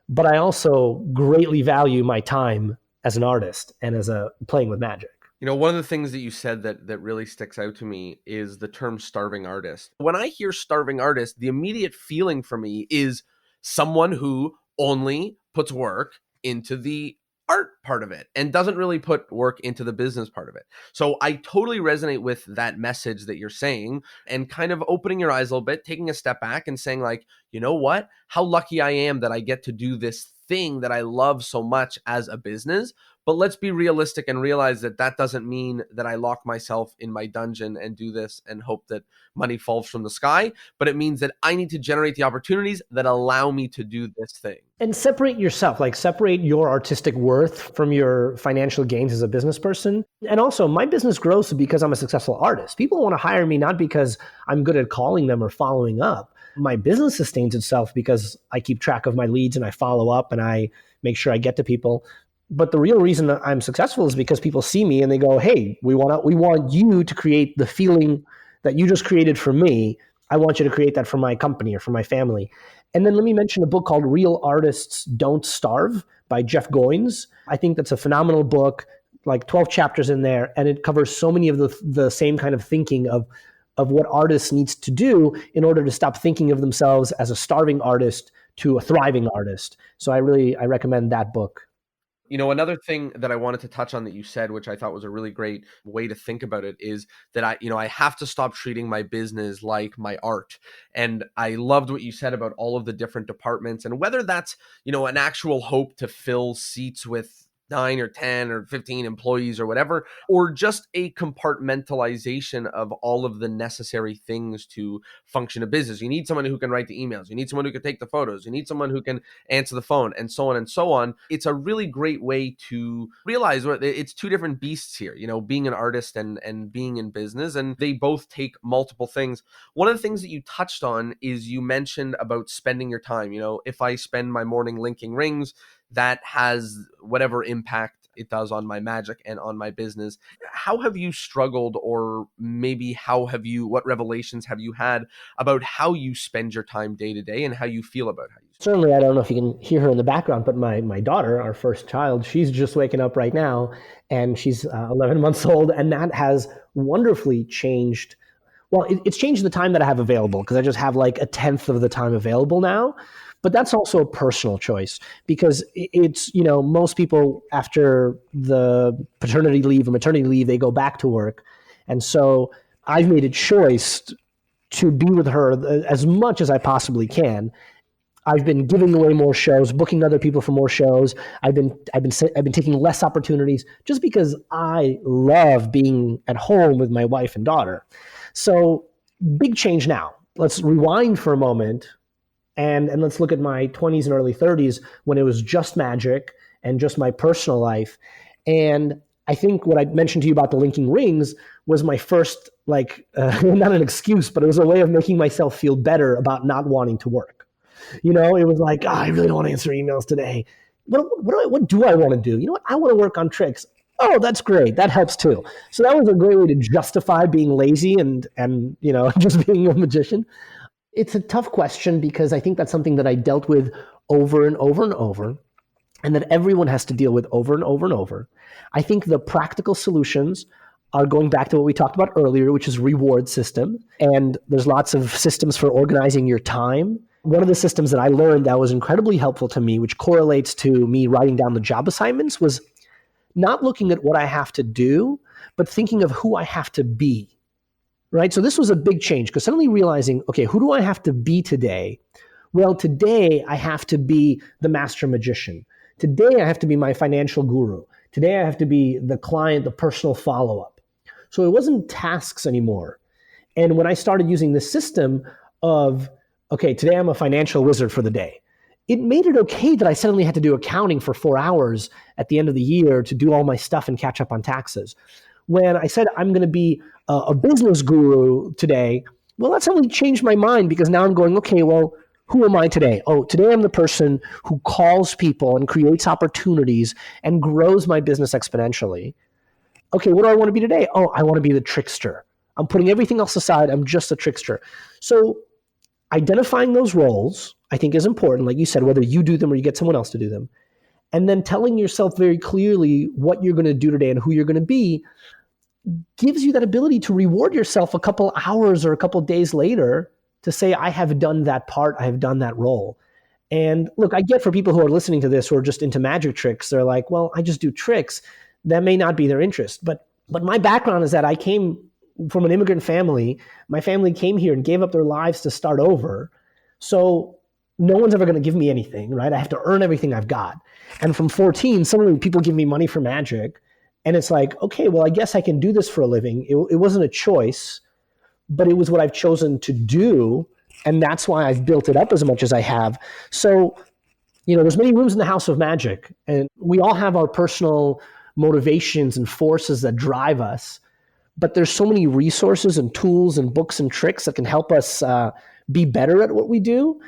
but I also greatly value my time as an artist and as a playing with magic. One of the things that you said that really sticks out to me is the term starving artist. When I hear starving artist, the immediate feeling for me is someone who only puts work into the art part of it and doesn't really put work into the business part of it. So I totally resonate with that message that you're saying and kind of opening your eyes a little bit, taking a step back and saying like, you know what? How lucky I am that I get to do this thing that I love so much as a business. But let's be realistic and realize that that doesn't mean that I lock myself in my dungeon and do this and hope that money falls from the sky. But it means that I need to generate the opportunities that allow me to do this thing. And separate yourself, like separate your artistic worth from your financial gains as a business person. And also, my business grows because I'm a successful artist. People want to hire me not because I'm good at calling them or following up. My business sustains itself because I keep track of my leads and I follow up and I make sure I get to people. But the real reason that I'm successful is because people see me and they go, hey, we want you to create the feeling that you just created for me. I want you to create that for my company or for my family. And then let me mention a book called Real Artists Don't Starve by Jeff Goins. I think that's a phenomenal book, like 12 chapters in there. And it covers so many of the same kind of thinking of what artists needs to do in order to stop thinking of themselves as a starving artist to a thriving artist. So I recommend that book. Another thing that I wanted to touch on that you said, which I thought was a really great way to think about it, is that I have to stop treating my business like my art. And I loved what you said about all of the different departments and whether that's, an actual hope to fill seats with 9 or 10 or 15 employees or whatever, or just a compartmentalization of all of the necessary things to function a business. You need someone who can write the emails. You need someone who can take the photos. You need someone who can answer the phone and so on and so on. It's a really great way to realize it's two different beasts here, being an artist and being in business, and they both take multiple things. One of the things that you touched on is you mentioned about spending your time. If I spend my morning linking rings, that has whatever impact it does on my magic and on my business. How have you struggled, or maybe what revelations have you had about how you spend your time day to day and how you feel about how you spend? Certainly, I don't know if you can hear her in the background, but my daughter, our first child, she's just waking up right now and she's 11 months old, and that has wonderfully changed. Well, it's changed the time that I have available because I just have like a tenth of the time available now. But that's also a personal choice because it's, most people after the paternity leave or maternity leave, they go back to work. And so I've made a choice to be with her as much as I possibly can. I've been giving away more shows, booking other people for more shows. I've been taking less opportunities just because I love being at home with my wife and daughter. So big change now. Let's rewind for a moment. And let's look at my 20s and early 30s when it was just magic and just my personal life. And I think what I mentioned to you about the linking rings was my first, not an excuse, but it was a way of making myself feel better about not wanting to work. It was like, I really don't want to answer emails today. What do I want to do? You know what? I want to work on tricks. Oh, that's great. That helps too. So that was a great way to justify being lazy and just being a magician. It's a tough question because I think that's something that I dealt with over and over and over, and that everyone has to deal with over and over and over. I think the practical solutions are going back to what we talked about earlier, which is reward system. And there's lots of systems for organizing your time. One of the systems that I learned that was incredibly helpful to me, which correlates to me writing down the job assignments, was not looking at what I have to do, but thinking of who I have to be. Right? So this was a big change because suddenly realizing, okay, who do I have to be today? Well, today I have to be the master magician. Today I have to be my financial guru. Today I have to be the client, the personal follow-up. So it wasn't tasks anymore. And when I started using this system of, okay, today I'm a financial wizard for the day, it made it okay that I suddenly had to do accounting for 4 hours at the end of the year to do all my stuff and catch up on taxes. When I said I'm going to be a business guru today, Well, that suddenly changed my mind because now I'm going, okay, well, who am I today? Oh, today I'm the person who calls people and creates opportunities and grows my business exponentially. Okay, what do I want to be today? Oh, I want to be the trickster. I'm putting everything else aside. I'm just a trickster. So identifying those roles, I think, is important. Like you said, whether you do them or you get someone else to do them. And then telling yourself very clearly what you're going to do today and who you're going to be gives you that ability to reward yourself a couple hours or a couple days later to say, I have done that part, I have done that role. And look, I get for people who are listening to this who are just into magic tricks, they're like, well, I just do tricks. That may not be their interest. But my background is that I came from an immigrant family. My family came here and gave up their lives to start over. So no one's ever going to give me anything, right? I have to earn everything I've got. And from 14, suddenly people give me money for magic. And it's like, okay, well, I guess I can do this for a living. It wasn't a choice, but it was what I've chosen to do. And that's why I've built it up as much as I have. So, there's many rooms in the house of magic, and we all have our personal motivations and forces that drive us. But there's so many resources and tools and books and tricks that can help us be better at what we do.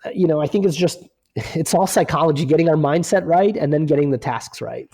I think it's all psychology, getting our mindset right and then getting the tasks right.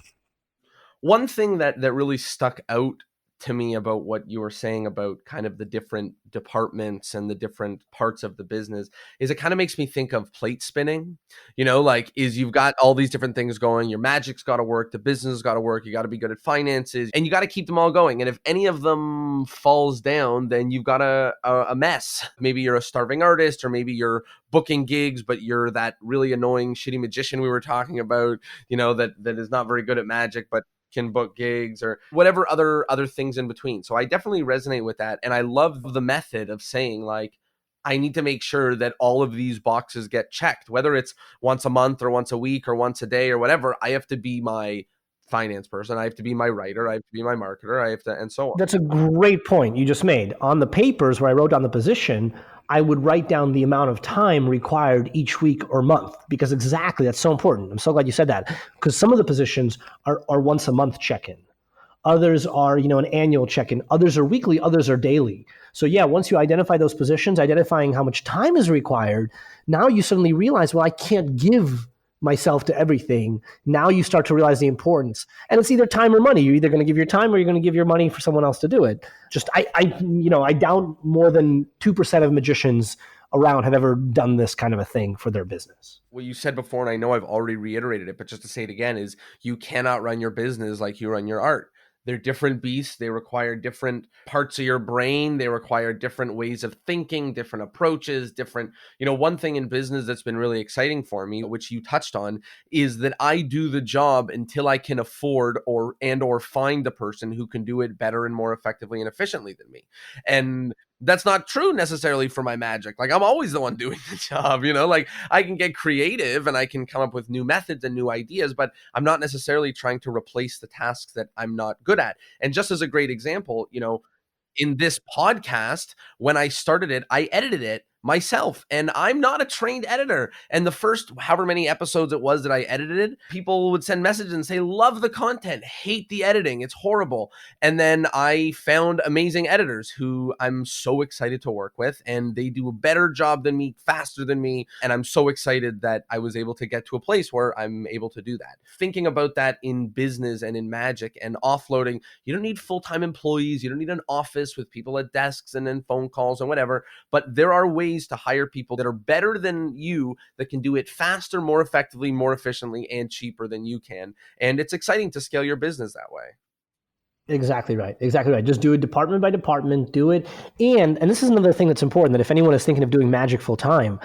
One thing that really stuck out to me about what you were saying about kind of the different departments and the different parts of the business is it kind of makes me think of plate spinning, you've got all these different things going, your magic's got to work, the business has got to work, you got to be good at finances, and you got to keep them all going. And if any of them falls down, then you've got a mess. Maybe you're a starving artist, or maybe you're booking gigs, but you're that really annoying, shitty magician we were talking about, that is not very good at magic, but can book gigs or whatever other things in between. So I definitely resonate with that. And I love the method of saying, like, I need to make sure that all of these boxes get checked, whether it's once a month or once a week or once a day or whatever. I have to be my finance person. I have to be my writer. I have to be my marketer. I have to, and so on. That's a great point you just made. On the papers where I wrote down the position, I would write down the amount of time required each week or month, because exactly, that's so important. I'm so glad you said that, because some of the positions are once a month check-in. Others are, an annual check-in. Others are weekly. Others are daily. So yeah, once you identify those positions, identifying how much time is required, now you suddenly realize, well, I can't give myself to everything. Now you start to realize the importance. And it's either time or money. You're either going to give your time or you're going to give your money for someone else to do it. Just, I doubt more than 2% of magicians around have ever done this kind of a thing for their business. What you said before, and I know I've already reiterated it, but just to say it again, is you cannot run your business like you run your art. They're different beasts. They require different parts of your brain. They require different ways of thinking, different approaches, different, one thing in business that's been really exciting for me, which you touched on, is that I do the job until I can afford or find the person who can do it better and more effectively and efficiently than me. And that's not true necessarily for my magic. Like, I'm always the one doing the job, like I can get creative and I can come up with new methods and new ideas, but I'm not necessarily trying to replace the tasks that I'm not good at. And just as a great example, in this podcast, when I started it, I edited it myself, and I'm not a trained editor. And the first however many episodes it was that I edited, people would send messages and say, love the content, hate the editing, it's horrible. And then I found amazing editors who I'm so excited to work with, and they do a better job than me, faster than me. And I'm so excited that I was able to get to a place where I'm able to do that. Thinking about that in business and in magic and offloading, you don't need full-time employees, you don't need an office with people at desks and then phone calls and whatever, but there are ways to hire people that are better than you, that can do it faster, more effectively, more efficiently, and cheaper than you can. And it's exciting to scale your business that way. Exactly right. Just do it department by department, do it. And this is another thing that's important, that if anyone is thinking of doing magic full time,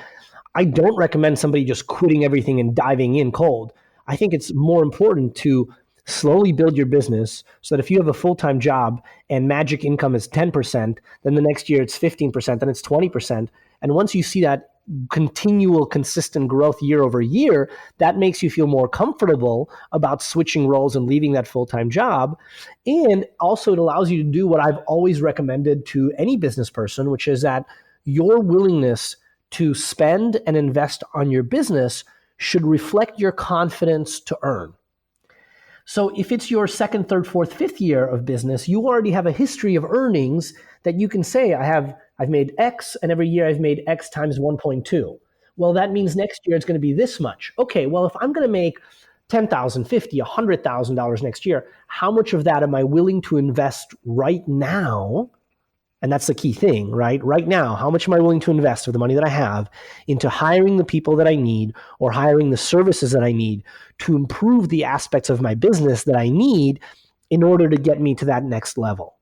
I don't recommend somebody just quitting everything and diving in cold. I think it's more important to slowly build your business so that if you have a full-time job and magic income is 10%, then the next year it's 15%, then it's 20%. And once you see that continual, consistent growth year over year, that makes you feel more comfortable about switching roles and leaving that full-time job. And also it allows you to do what I've always recommended to any business person, which is that your willingness to spend and invest on your business should reflect your confidence to earn. So if it's your second, third, fourth, fifth year of business, you already have a history of earnings that you can say, I have I've made X, and every year I've made X times 1.2. Well, that means next year it's going to be this much. Okay, well, if I'm going to make $10,000, $50,000, $100,000 next year, how much of that am I willing to invest right now? And that's the key thing, right? Right now, how much am I willing to invest of the money that I have into hiring the people that I need or hiring the services that I need to improve the aspects of my business that I need in order to get me to that next level?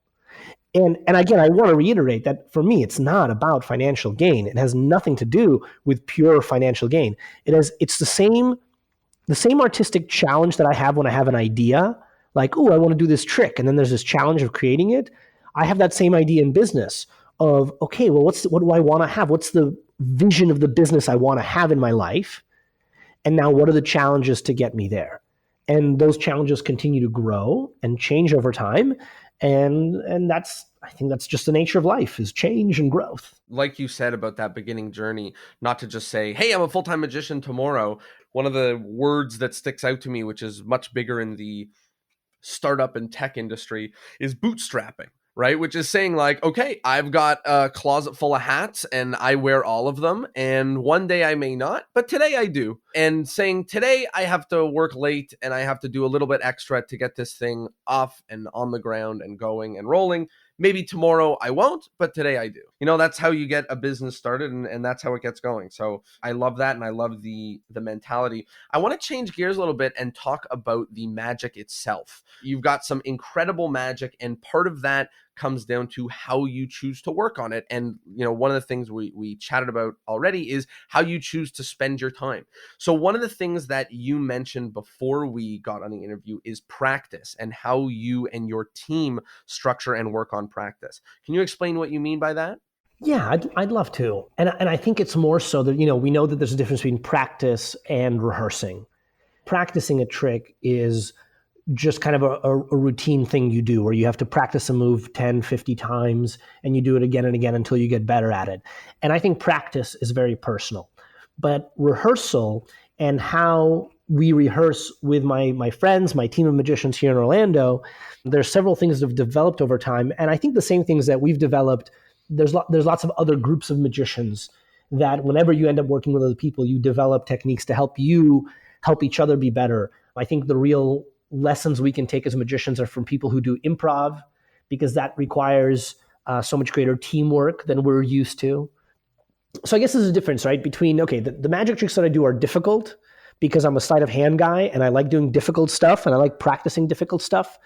And again, I want to reiterate that for me, it's not about financial gain. It has nothing to do with pure financial gain. It's the same artistic challenge that I have when I have an idea, like, oh, I want to do this trick. And then there's this challenge of creating it. I have that same idea in business of, okay, well, what do I want to have? What's the vision of the business I want to have in my life? And now what are the challenges to get me there? And those challenges continue to grow and change over time. And I think that's just the nature of life, is change and growth. Like you said about that beginning journey, not to just say, hey, I'm a full-time magician tomorrow. One of the words that sticks out to me, which is much bigger in the startup and tech industry, is bootstrapping, right? Which is saying like, okay, I've got a closet full of hats and I wear all of them. And one day I may not, but today I do. And saying today I have to work late and I have to do a little bit extra to get this thing off and on the ground and going and rolling. Maybe tomorrow I won't, but today I do. That's how you get a business started, and that's how it gets going. So I love that, and I love the mentality. I want to change gears a little bit and talk about the magic itself. You've got some incredible magic, and part of that comes down to how you choose to work on it. And, one of the things we chatted about already is how you choose to spend your time. So one of the things that you mentioned before we got on the interview is practice and how you and your team structure and work on practice. Can you explain what you mean by that? Yeah, I'd love to. And I think it's more so that, we know that there's a difference between practice and rehearsing. Practicing a trick is just kind of a routine thing you do, where you have to practice a move 10, 50 times and you do it again and again until you get better at it. And I think practice is very personal. But rehearsal and how we rehearse with my friends, my team of magicians here in Orlando, there's several things that have developed over time. And I think the same things that we've developed, there's lots of other groups of magicians that whenever you end up working with other people, you develop techniques to help each other be better. I think the real lessons we can take as magicians are from people who do improv, because that requires so much greater teamwork than we're used to. So I guess there's a difference, right, between, okay, the magic tricks that I do are difficult because I'm a sleight-of-hand guy and I like doing difficult stuff and I like practicing difficult stuff.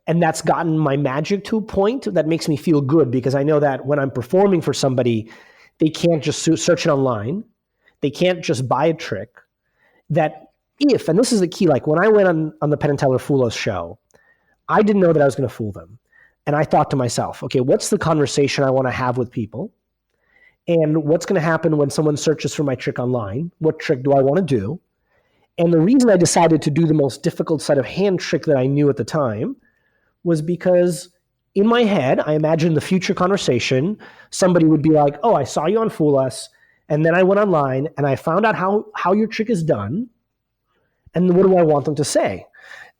And that's gotten my magic to a point that makes me feel good, because I know that when I'm performing for somebody, they can't just search it online. They can't just buy a trick. That if, and this is the key, like when I went on the Penn and Teller Fool Us show, I didn't know that I was going to fool them. And I thought to myself, okay, what's the conversation I want to have with people? And what's going to happen when someone searches for my trick online? What trick do I want to do? And the reason I decided to do the most difficult sleight-of-hand trick that I knew at the time was because in my head, I imagined the future conversation. Somebody would be like, oh, I saw you on Fool Us, and then I went online and I found out how your trick is done. And what do I want them to say?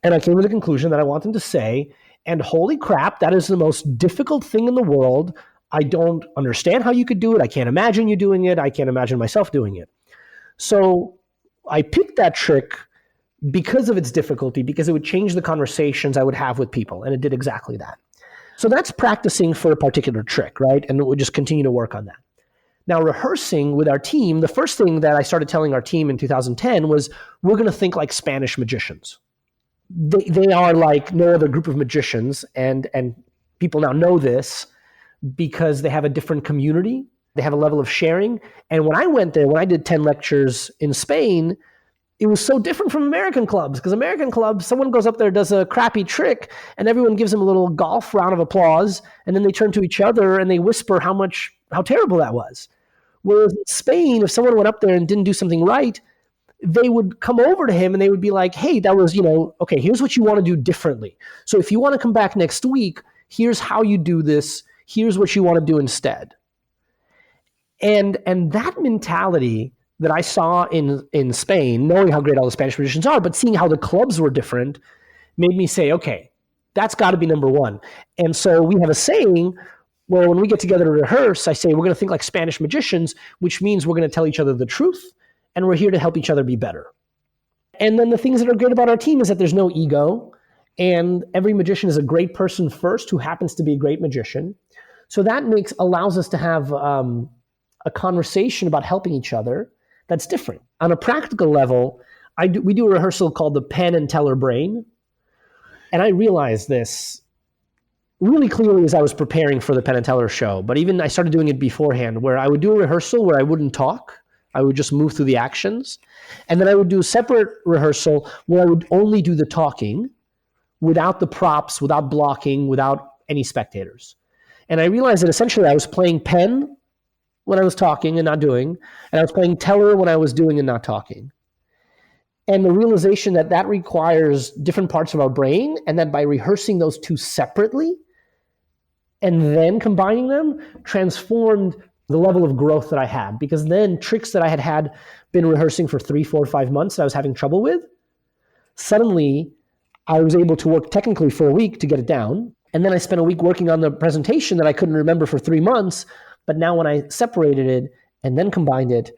And I came to the conclusion that I want them to say, and holy crap, that is the most difficult thing in the world. I don't understand how you could do it. I can't imagine you doing it. I can't imagine myself doing it. So I picked that trick because of its difficulty, because it would change the conversations I would have with people. And it did exactly that. So that's practicing for a particular trick, right? And we'll just continue to work on that. Now, rehearsing with our team, the first thing that I started telling our team in 2010 was, we're going to think like Spanish magicians. They are like no other group of magicians, and people now know this because they have a different community. They have a level of sharing. And when I went there, when I did 10 lectures in Spain, it was so different from American clubs, because American clubs, someone goes up there, does a crappy trick, and everyone gives them a little golf round of applause, and then they turn to each other and they whisper how terrible that was. Whereas in Spain, if someone went up there and didn't do something right, they would come over to him and they would be like, hey, that was, okay, here's what you want to do differently. So if you want to come back next week, here's how you do this. Here's what you want to do instead. And that mentality that I saw in Spain, knowing how great all the Spanish magicians are, but seeing how the clubs were different, made me say, okay, that's got to be number one. And so we have a saying, Well, when we get together to rehearse, I say we're going to think like Spanish magicians, which means we're going to tell each other the truth, and we're here to help each other be better. And then the things that are great about our team is that there's no ego, and every magician is a great person first who happens to be a great magician. So that allows us to have a conversation about helping each other that's different. On a practical level, we do a rehearsal called the Penn and Teller Brain, and I realized this really clearly as I was preparing for the Penn and Teller show, but even I started doing it beforehand, where I would do a rehearsal where I wouldn't talk. I would just move through the actions. And then I would do a separate rehearsal where I would only do the talking without the props, without blocking, without any spectators. And I realized that essentially I was playing Penn when I was talking and not doing, and I was playing Teller when I was doing and not talking. And the realization that that requires different parts of our brain, and that by rehearsing those two separately and then combining them transformed the level of growth that I had. Because then tricks that I had been rehearsing for 3, 4, 5 months that I was having trouble with, suddenly I was able to work technically for a week to get it down. And then I spent a week working on the presentation that I couldn't remember for 3 months. But now when I separated it and then combined it,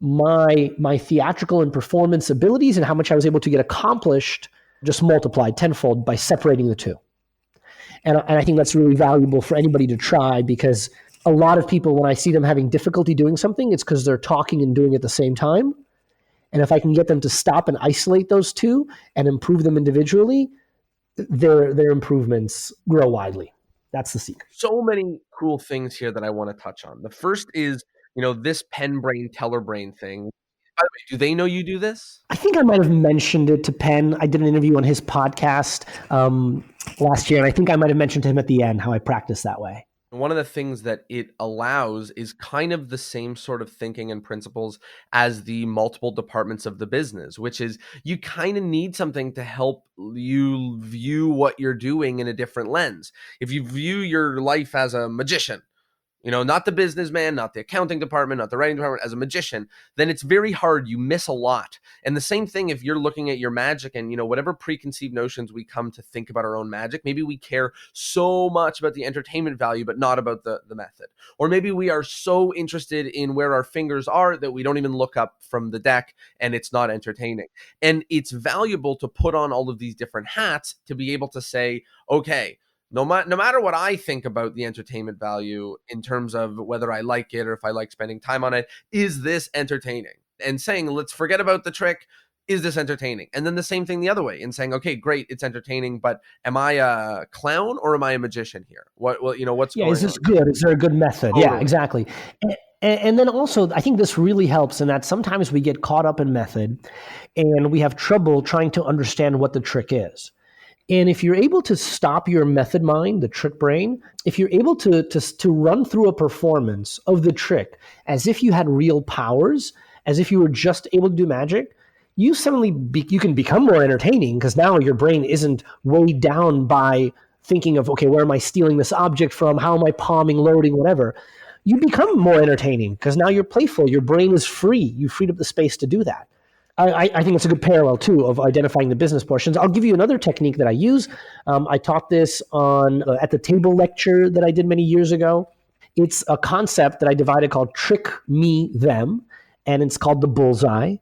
my theatrical and performance abilities and how much I was able to get accomplished just multiplied tenfold by separating the two. And I think that's really valuable for anybody to try, because a lot of people, when I see them having difficulty doing something, it's because they're talking and doing it at the same time. And if I can get them to stop and isolate those two and improve them individually, their improvements grow widely. That's the secret. So many cool things here that I want to touch on. The first is, this Penn brain, Teller brain thing. By the way, do they know you do this? I think I might have mentioned it to Penn. I did an interview on his podcast last year, and I think I might have mentioned to him at the end how I practice that way. One of the things that it allows is kind of the same sort of thinking and principles as the multiple departments of the business, which is you kind of need something to help you view what you're doing in a different lens. If you view your life as a magician, not the businessman, not the accounting department, not the writing department, as a magician, then it's very hard. You miss a lot. And the same thing if you're looking at your magic and, whatever preconceived notions we come to think about our own magic, maybe we care so much about the entertainment value, but not about the method. Or maybe we are so interested in where our fingers are that we don't even look up from the deck and it's not entertaining. And it's valuable to put on all of these different hats to be able to say, okay, no matter what I think about the entertainment value in terms of whether I like it or if I like spending time on it, is this entertaining? And saying, let's forget about the trick. Is this entertaining? And then the same thing the other way, and saying, okay, great, it's entertaining, but am I a clown or am I a magician here? What's going on? Is this good? Is there a good method? Totally. Yeah, exactly. And then also, I think this really helps in that sometimes we get caught up in method and we have trouble trying to understand what the trick is. And if you're able to stop your method mind, the trick brain, if you're able to run through a performance of the trick as if you had real powers, as if you were just able to do magic, you suddenly you can become more entertaining, because now your brain isn't weighed down by thinking of, okay, where am I stealing this object from? How am I palming, loading, whatever? You become more entertaining because now you're playful. Your brain is free. You freed up the space to do that. I think it's a good parallel, too, of identifying the business portions. I'll give you another technique that I use. I taught this at the table lecture that I did many years ago. It's a concept that I divided called trick, me, them, and it's called the bullseye.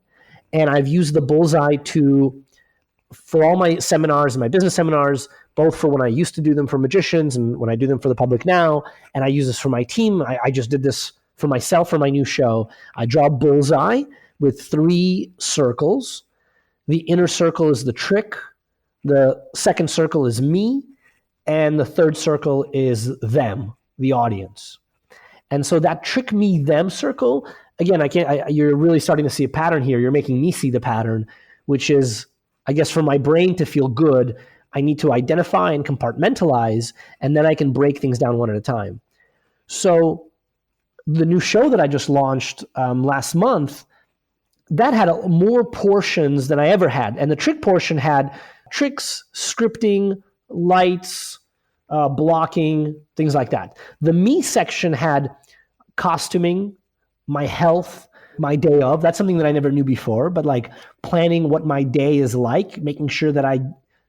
And I've used the bullseye for all my seminars and my business seminars, both for when I used to do them for magicians and when I do them for the public now. And I use this for my team. I just did this for myself for my new show. I draw a bullseye with 3 circles. The inner circle is the trick. The second circle is me. And the third circle is them, the audience. And so that trick, me, them circle, again, you're really starting to see a pattern here. You're making me see the pattern, which is, I guess, for my brain to feel good, I need to identify and compartmentalize, and then I can break things down one at a time. So the new show that I just launched last month, that had more portions than I ever had. And the trick portion had tricks, scripting, lights, blocking, things like that. The me section had costuming, my health, my day of. That's something that I never knew before, but like planning what my day is like, making sure that I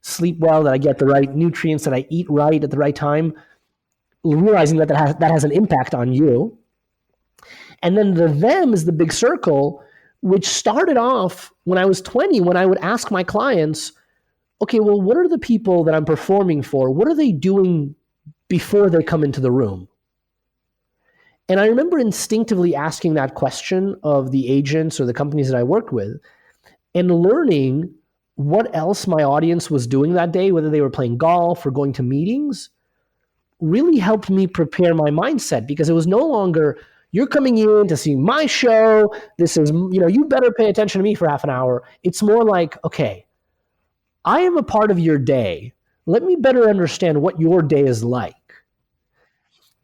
sleep well, that I get the right nutrients, that I eat right at the right time. realizing that that has an impact on you. And then the them is the big circle, which started off when I was 20, when I would ask my clients, okay, well, what are the people that I'm performing for? What are they doing before they come into the room? And I remember instinctively asking that question of the agents or the companies that I worked with and learning what else my audience was doing that day, whether they were playing golf or going to meetings, really helped me prepare my mindset, because it was no longer, you're coming in to see my show. This is, you better pay attention to me for half an hour. It's more like, okay, I am a part of your day. Let me better understand what your day is like.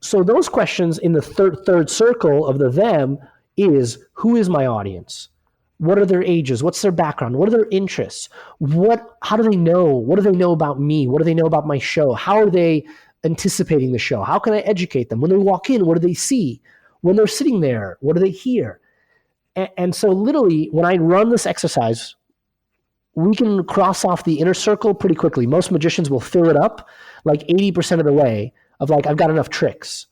So those questions in the third circle of the them is, who is my audience? What are their ages? What's their background? What are their interests? How do they know? What do they know about me? What do they know about my show? How are they anticipating the show? How can I educate them? When they walk in, what do they see? When they're sitting there, what do they hear? And so literally, when I run this exercise, we can cross off the inner circle pretty quickly. Most magicians will fill it up like 80% of the way of like, I've got enough tricks.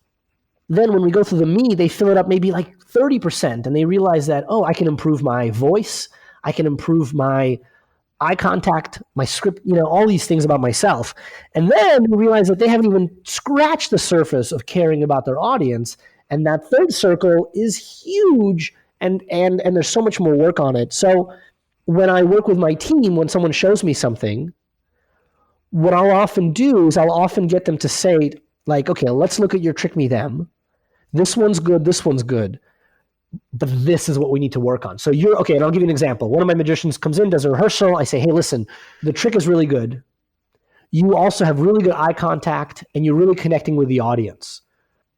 Then when we go through the me, they fill it up maybe like 30%, and they realize that, oh, I can improve my voice. I can improve my eye contact, my script, all these things about myself. And then we realize that they haven't even scratched the surface of caring about their audience. And that third circle is huge, and there's so much more work on it. So when I work with my team, when someone shows me something, what I'll often do is I'll often get them to say, like, okay, let's look at your trick me them. This one's good, but this is what we need to work on. So okay, and I'll give you an example. One of my magicians comes in, does a rehearsal. I say, hey, listen, the trick is really good. You also have really good eye contact, and you're really connecting with the audience.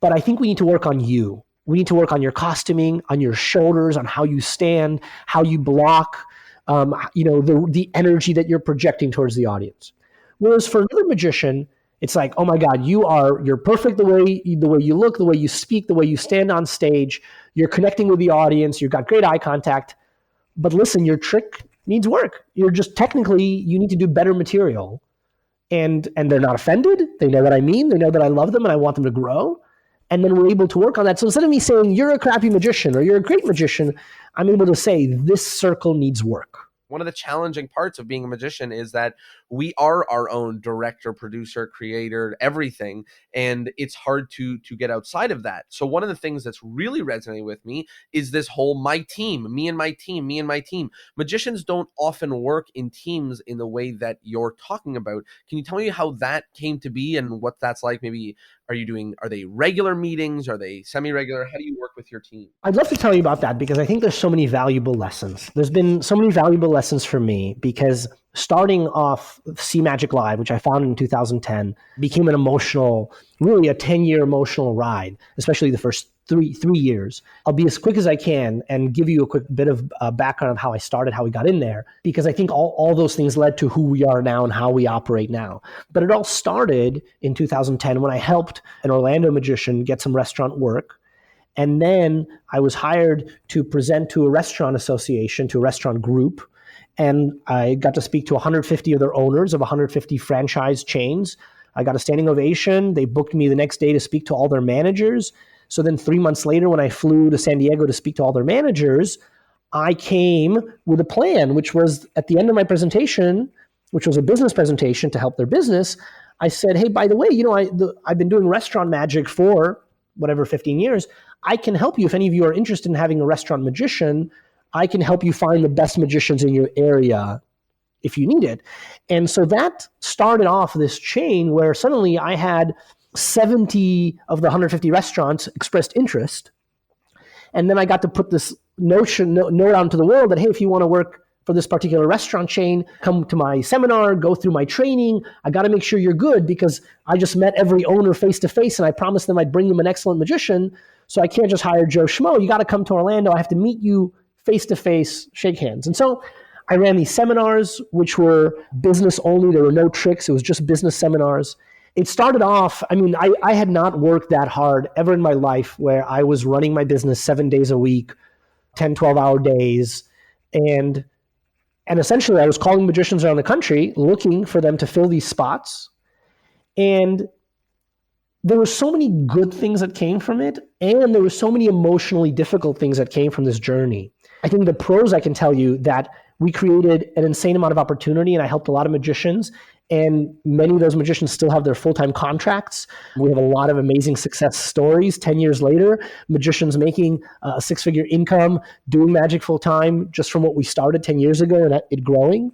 But I think we need to work on you. We need to work on your costuming, on your shoulders, on how you stand, how you block, the energy that you're projecting towards the audience. Whereas for another magician, it's like, oh my God, you're perfect the way you look, the way you speak, the way you stand on stage. You're connecting with the audience. You've got great eye contact. But listen, your trick needs work. You're just technically, you need to do better material. And they're not offended. They know what I mean. They know that I love them and I want them to grow. And then we're able to work on that. So instead of me saying, you're a crappy magician or you're a great magician, I'm able to say, this circle needs work. One of the challenging parts of being a magician is that we are our own director, producer, creator, everything. And it's hard to get outside of that. So one of the things that's really resonating with me is this whole my team, me and my team, me and my team. Magicians don't often work in teams in the way that you're talking about. Can you tell me how that came to be and what that's like? Maybe are they regular meetings? Are they semi-regular? How do you work with your team? I'd love to tell you about that, because I think there's so many valuable lessons. There's been so many valuable lessons for me, because starting off See Magic Live, which I founded in 2010, became really a 10-year emotional ride, especially the first three years. I'll be as quick as I can and give you a quick bit of background of how I started, how we got in there, because I think all those things led to who we are now and how we operate now. But it all started in 2010 when I helped an Orlando magician get some restaurant work. And then I was hired to present to a restaurant association, to a restaurant group. And I got to speak to 150 of their owners of 150 franchise chains. I got a standing ovation. They booked me the next day to speak to all their managers. So then 3 months later, when I flew to San Diego to speak to all their managers, I came with a plan, which was at the end of my presentation, which was a business presentation to help their business. I said, hey, by the way, I've been doing restaurant magic for 15 years. I can help you. If any of you are interested in having a restaurant magician, I can help you find the best magicians in your area if you need it. And so that started off this chain where suddenly I had 70 of the 150 restaurants expressed interest. And then I got to put this note out into the world that, hey, if you want to work for this particular restaurant chain, come to my seminar, go through my training. I got to make sure you're good, because I just met every owner face to face and I promised them I'd bring them an excellent magician. So I can't just hire Joe Schmo. You got to come to Orlando. I have to meet you face to face, shake hands. And so I ran these seminars, which were business only. There were no tricks. It was just business seminars. It started off, I had not worked that hard ever in my life, where I was running my business 7 days a week, 10, 12-hour days. And essentially I was calling magicians around the country, looking for them to fill these spots. And there were so many good things that came from it, and there were so many emotionally difficult things that came from this journey. I think the pros, I can tell you that we created an insane amount of opportunity, and I helped a lot of magicians, and many of those magicians still have their full-time contracts. We have a lot of amazing success stories 10 years later, magicians making a six-figure income, doing magic full-time just from what we started 10 years ago and it growing.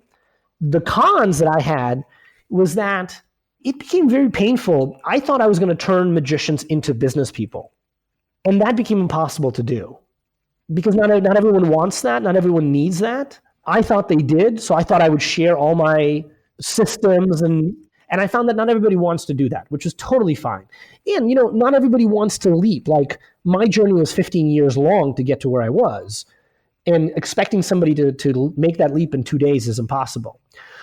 The cons that I had was that it became very painful. I thought I was going to turn magicians into business people, and that became impossible to do because not everyone wants that. Not everyone needs that. I thought they did, so I thought I would share all my systems, and I found that not everybody wants to do that, which is totally fine. And not everybody wants to leap. Like, my journey was 15 years long to get to where I was, and expecting somebody to make that leap in 2 days is impossible.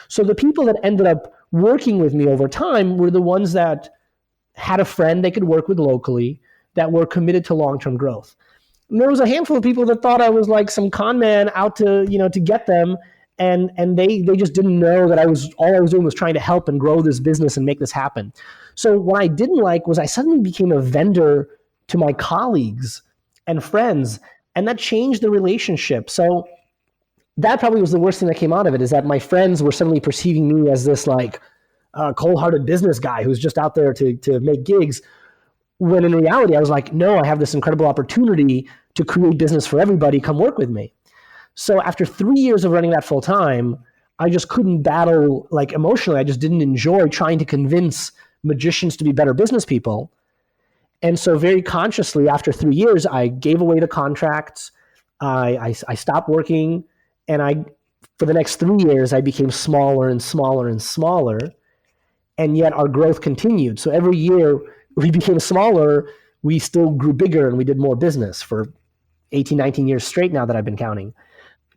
So the people that ended up working with me over time were the ones that had a friend they could work with locally, that were committed to long-term growth. And there was a handful of people that thought I was like some con man out to get them, and they just didn't know that all I was doing was trying to help and grow this business and make this happen. So what I didn't like was I suddenly became a vendor to my colleagues and friends, and that changed the relationship. So that probably was the worst thing that came out of it, is that my friends were suddenly perceiving me as this like cold-hearted business guy who's just out there to make gigs, when in reality I was like, no, I have this incredible opportunity to create business for everybody. Come work with me. So after 3 years of running that full time, I just couldn't battle, like, emotionally. I just didn't enjoy trying to convince magicians to be better business people. And so very consciously, after 3 years, I gave away the contracts. I stopped working, and for the next 3 years, I became smaller and smaller and smaller. And yet our growth continued. So every year we became smaller, we still grew bigger, and we did more business for 18, 19 years straight now that I've been counting.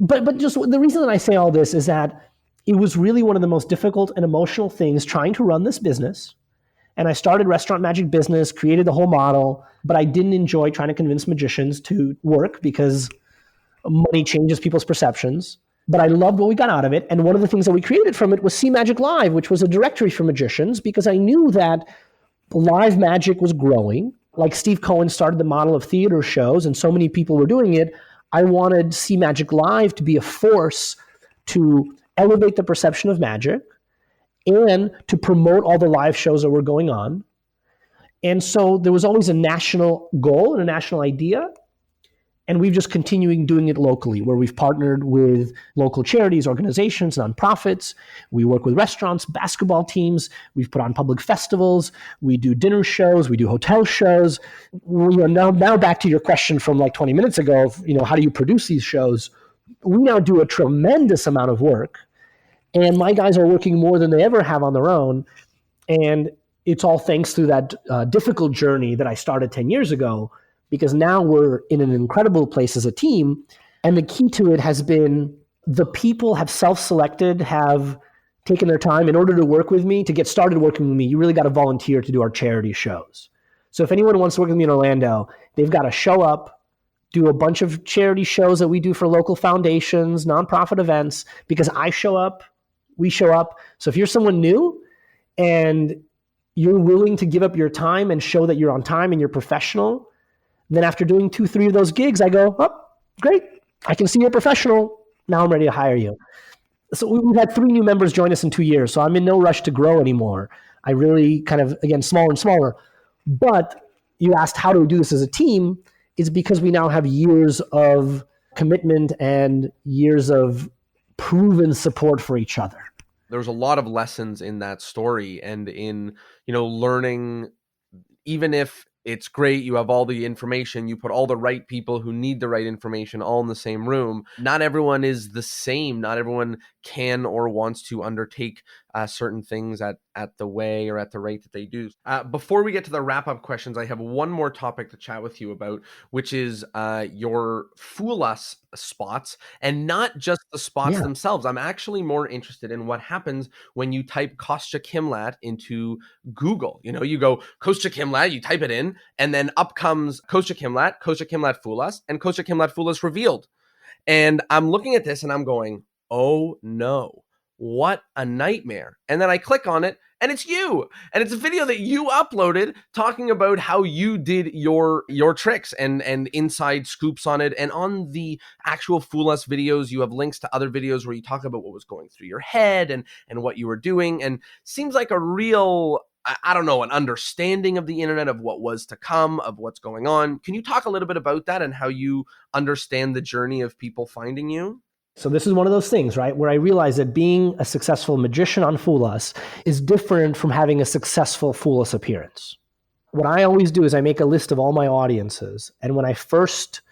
But just the reason that I say all this is that it was really one of the most difficult and emotional things trying to run this business. And I started Restaurant Magic Business, created the whole model, but I didn't enjoy trying to convince magicians to work because money changes people's perceptions. But I loved what we got out of it. And one of the things that we created from it was See Magic Live, which was a directory for magicians, because I knew that live magic was growing. Like Steve Cohen started the model of theater shows, and so many people were doing it. I wanted See Magic Live to be a force to elevate the perception of magic and to promote all the live shows that were going on. And so there was always a national goal and a national idea. And we've just continuing doing it locally, where we've partnered with local charities, organizations, nonprofits. We work with restaurants, basketball teams. We've put on public festivals. We do dinner shows. We do hotel shows. Now back to your question from like 20 minutes ago, how do you produce these shows? We now do a tremendous amount of work, and my guys are working more than they ever have on their own. And it's all thanks to that difficult journey that I started 10 years ago, because now we're in an incredible place as a team. And the key to it has been the people have self-selected, have taken their time in order to work with me. To get started working with me, you really got to volunteer to do our charity shows. So if anyone wants to work with me in Orlando, they've got to show up, do a bunch of charity shows that we do for local foundations, nonprofit events, because I show up, we show up. So if you're someone new and you're willing to give up your time and show that you're on time and you're professional, then after doing 2-3 of those gigs, I go, oh, great. I can see you're a professional. Now I'm ready to hire you. So we've had 3 new members join us in 2 years. So I'm in no rush to grow anymore. I really kind of, again, smaller and smaller. But you asked how do we do this as a team? It's because we now have years of commitment and years of proven support for each other. There's a lot of lessons in that story, and in, learning, even if it's great, you have all the information, you put all the right people who need the right information all in the same room. Not everyone is the same. Not everyone can or wants to undertake certain things at the way or at the rate that they do. Before we get to the wrap-up questions, I have one more topic to chat with you about, which is your Fool Us spots, and not just the spots themselves. I'm actually more interested in what happens when you type Kostya Kimlat into Google. You go Kostya Kimlat, you type it in, and then up comes Kostya Kimlat Fool Us, and Kostya Kimlat Fool Us revealed. And I'm looking at this and I'm going, oh no, what a nightmare. And then I click on it and it's you. And it's a video that you uploaded talking about how you did your tricks and inside scoops on it. And on the actual Fool Us videos, you have links to other videos where you talk about what was going through your head and what you were doing. And seems like a real, I don't know, an understanding of the internet, of what was to come, of what's going on. Can you talk a little bit about that and how you understand the journey of people finding you? So this is one of those things, right, where I realized that being a successful magician on Fool Us is different from having a successful Fool Us appearance. What I always do is I make a list of all my audiences. And when I first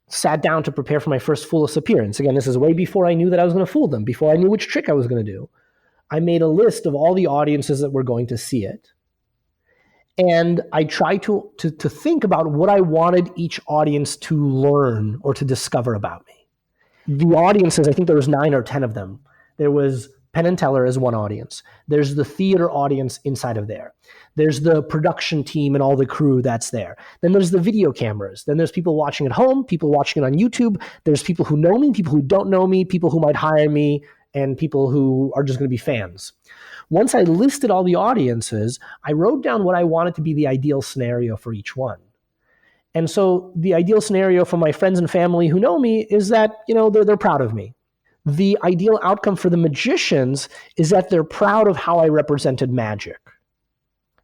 sat down to prepare for my first Fool Us appearance, again, this is way before I knew that I was going to fool them, before I knew which trick I was going to do, I made a list of all the audiences that were going to see it. And I tried to think about what I wanted each audience to learn or to discover about me. The audiences, I think there was 9 or 10 of them. There was Penn and Teller as one audience. There's the theater audience inside of there. There's the production team and all the crew that's there. Then there's the video cameras. Then there's people watching at home, people watching it on YouTube. There's people who know me, people who don't know me, people who might hire me, and people who are just going to be fans. Once I listed all the audiences, I wrote down what I wanted to be the ideal scenario for each one. And so the ideal scenario for my friends and family who know me is that, they're proud of me. The ideal outcome for the magicians is that they're proud of how I represented magic,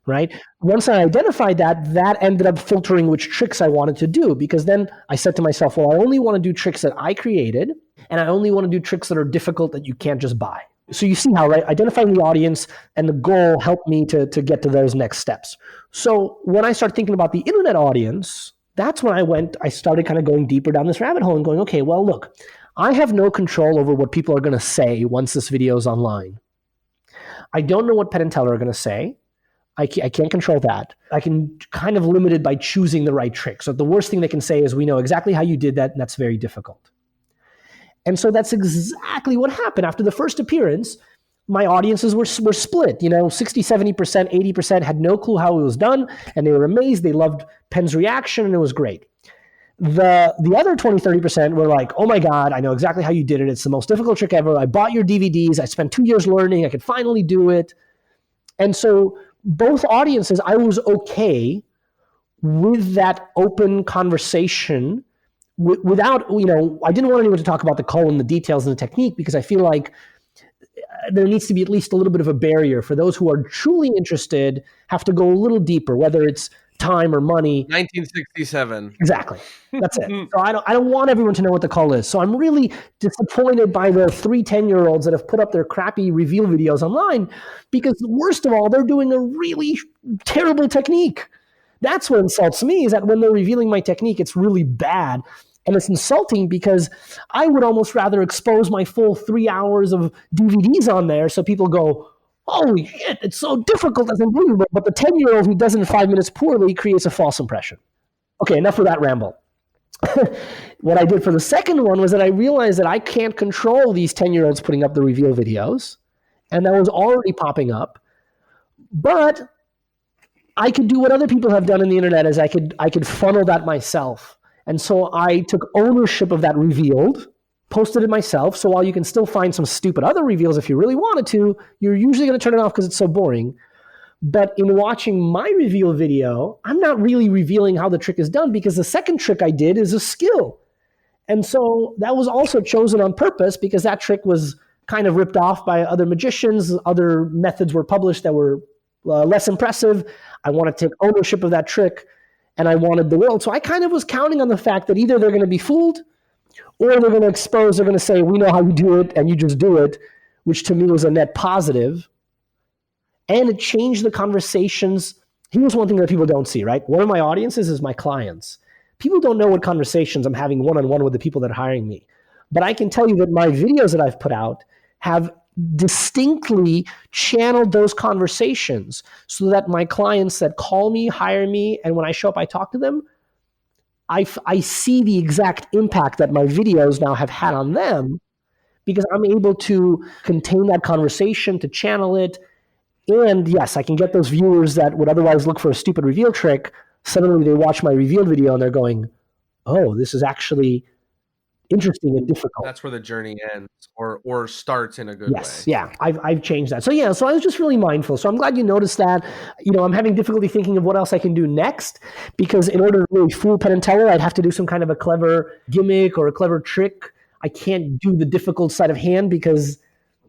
right? Once I identified that ended up filtering which tricks I wanted to do, because then I said to myself, well, I only want to do tricks that I created, and I only want to do tricks that are difficult that you can't just buy. So you see how, right, identifying the audience and the goal helped me to get to those next steps. So when I started thinking about the internet audience, that's when I started kind of going deeper down this rabbit hole and going, okay, well, look, I have no control over what people are going to say once this video is online. I don't know what Penn and Teller are going to say. I can't control that. I can kind of limit it by choosing the right trick. So the worst thing they can say is, we know exactly how you did that, and that's very difficult. And so that's exactly what happened. After the first appearance, my audiences were split. 60, 70%, 80% had no clue how it was done, and they were amazed. They loved Penn's reaction, and it was great. The other 20, 30% were like, oh my God, I know exactly how you did it. It's the most difficult trick ever. I bought your DVDs. I spent 2 years learning. I could finally do it. And so both audiences, I was okay with that open conversation without, I didn't want anyone to talk about the call and the details and the technique, because I feel like there needs to be at least a little bit of a barrier for those who are truly interested, have to go a little deeper, whether it's time or money. 1967. Exactly. That's it. So I don't want everyone to know what the call is. So I'm really disappointed by the 3 10-year-olds that have put up their crappy reveal videos online, because worst of all, they're doing a really terrible technique. That's what insults me, is that when they're revealing my technique, it's really bad. And it's insulting, because I would almost rather expose my full 3 hours of DVDs on there so people go, holy shit, it's so difficult, that's unbelievable. But the 10-year-old who does it in 5 minutes poorly creates a false impression. Okay, enough of that ramble. What I did for the second one was that I realized that I can't control these 10-year-olds putting up the reveal videos, and that was already popping up. But I could do what other people have done in the internet, is I could funnel that myself. And so I took ownership of that revealed, posted it myself. So while you can still find some stupid other reveals if you really wanted to, you're usually going to turn it off because it's so boring. But in watching my reveal video, I'm not really revealing how the trick is done, because the second trick I did is a skill. And so that was also chosen on purpose, because that trick was kind of ripped off by other magicians. Other methods were published that were less impressive. I wanted to take ownership of that trick, and I wanted the world. So I kind of was counting on the fact that either they're going to be fooled, or they're going to expose, they're going to say, we know how you do it, and you just do it, which to me was a net positive. And it changed the conversations. Here's one thing that people don't see, right? One of my audiences is my clients. People don't know what conversations I'm having one-on-one with the people that are hiring me. But I can tell you that my videos that I've put out have distinctly channeled those conversations, so that my clients that call me, hire me, and when I show up, I talk to them, I see the exact impact that my videos now have had on them, because I'm able to contain that conversation, to channel it. And yes, I can get those viewers that would otherwise look for a stupid reveal trick. Suddenly they watch my reveal video and they're going, oh, this is actually interesting and difficult. That's where the journey ends or starts in a good way. Yes, yeah, I've changed that. So yeah, so I was just really mindful. So I'm glad you noticed that. I'm having difficulty thinking of what else I can do next, because in order to really fool Penn and Teller, I'd have to do some kind of a clever gimmick or a clever trick. I can't do the difficult sleight of hand because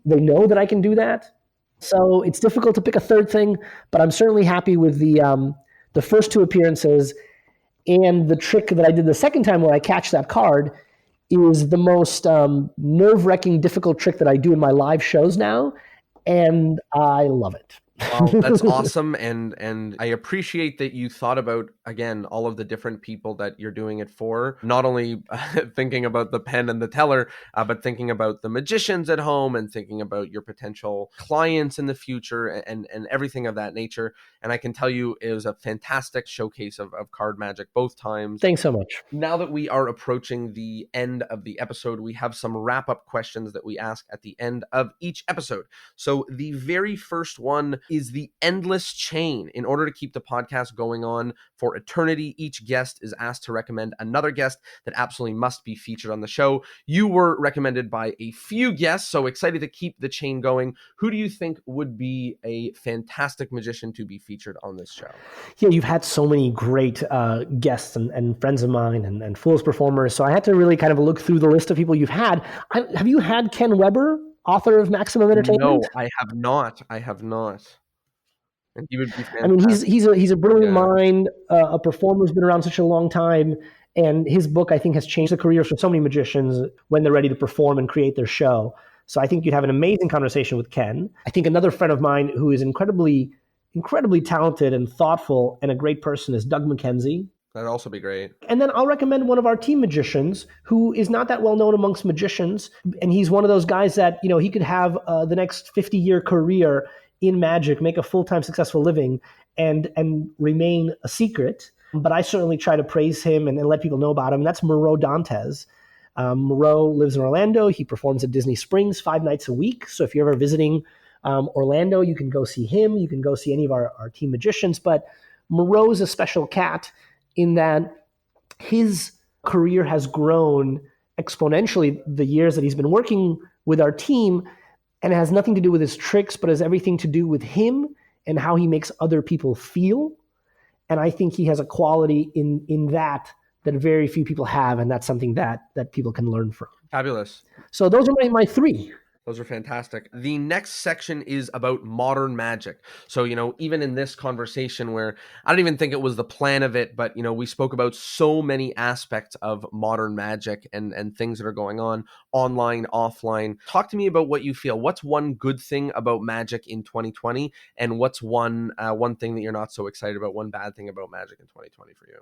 they know that I can do that. So it's difficult to pick a third thing, but I'm certainly happy with the first two appearances, and the trick that I did the second time where I catch that card is the most nerve-wracking, difficult trick that I do in my live shows now, and I love it. Well, that's awesome, and I appreciate that you thought about, again, all of the different people that you're doing it for, not only thinking about the Penn and the Teller, but thinking about the magicians at home and thinking about your potential clients in the future and everything of that nature. And I can tell you it was a fantastic showcase of card magic both times. Thanks so much. Now that we are approaching the end of the episode, we have some wrap-up questions that we ask at the end of each episode. So the very first one is the endless chain. In order to keep the podcast going on for eternity, each guest is asked to recommend another guest that absolutely must be featured on the show. You were recommended by a few guests, so excited to keep the chain going. Who do you think would be a fantastic magician to be featured on this show? Yeah, you've had so many great guests and friends of mine and Fools performers, so I had to really kind of look through the list of people you've had. Have you had Ken Weber, author of Maximum Entertainment? No, I have not. And he would be fantastic. I mean, he's a brilliant mind, a performer who's been around such a long time, and his book, I think, has changed the careers for so many magicians when they're ready to perform and create their show. So I think you'd have an amazing conversation with Ken. I think another friend of mine who is incredibly talented and thoughtful and a great person is Doug McKenzie. That'd also be great. And then I'll recommend one of our team magicians who is not that well known amongst magicians. And he's one of those guys that, he could have the next 50-year career in magic, make a full-time successful living and remain a secret. But I certainly try to praise him and let people know about him. That's Moreau Dantes. Moreau lives in Orlando. He performs at Disney Springs 5 nights a week. So if you're ever visiting Orlando, you can go see him. You can go see any of our team magicians. But Moreau's a special cat in that his career has grown exponentially the years that he's been working with our team, and it has nothing to do with his tricks, but has everything to do with him and how he makes other people feel. And I think he has a quality in that very few people have, and that's something that people can learn from. Fabulous. So those are my 3. Those are fantastic. The next section is about modern magic. So, even in this conversation where I don't even think it was the plan of it, but, we spoke about so many aspects of modern magic and things that are going on online, offline. Talk to me about what you feel. What's one good thing about magic in 2020? And what's one thing that you're not so excited about, one bad thing about magic in 2020 for you?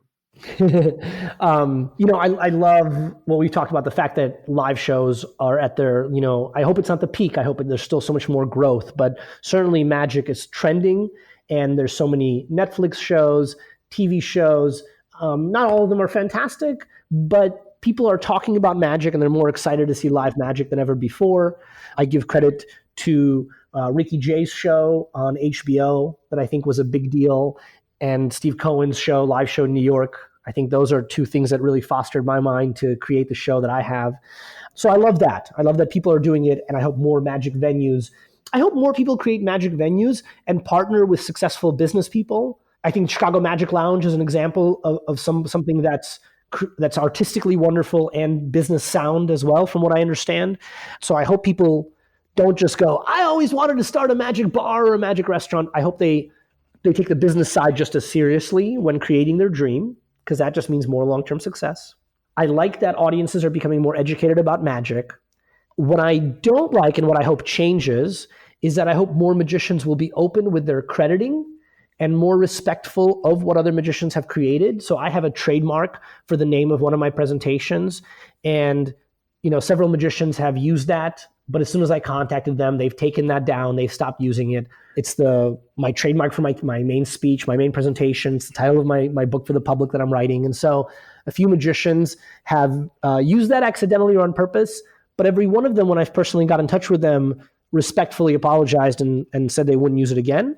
I love what we've talked about, the fact that live shows are at their, I hope it's not the peak. I hope there's still so much more growth, but certainly magic is trending and there's so many Netflix shows, TV shows. Not all of them are fantastic, but people are talking about magic and they're more excited to see live magic than ever before. I give credit to Ricky Jay's show on HBO that I think was a big deal, and Steve Cohen's show, live show in New York. I think those are 2 things that really fostered my mind to create the show that I have. So I love that. I love that people are doing it, and I hope more people create magic venues and partner with successful business people. I think Chicago Magic Lounge is an example of something that's artistically wonderful and business sound as well, from what I understand. So I hope people don't just go, I always wanted to start a magic bar or a magic restaurant. I hope they take the business side just as seriously when creating their dream, because that just means more long-term success. I like that audiences are becoming more educated about magic. What I don't like and what I hope changes is that I hope more magicians will be open with their crediting and more respectful of what other magicians have created. So I have a trademark for the name of one of my presentations, and several magicians have used that. But as soon as I contacted them, they've taken that down. They've stopped using it. It's my trademark for my main speech, my main presentation. It's the title of my book for the public that I'm writing. And so a few magicians have used that accidentally or on purpose. But every one of them, when I've personally got in touch with them, respectfully apologized and said they wouldn't use it again.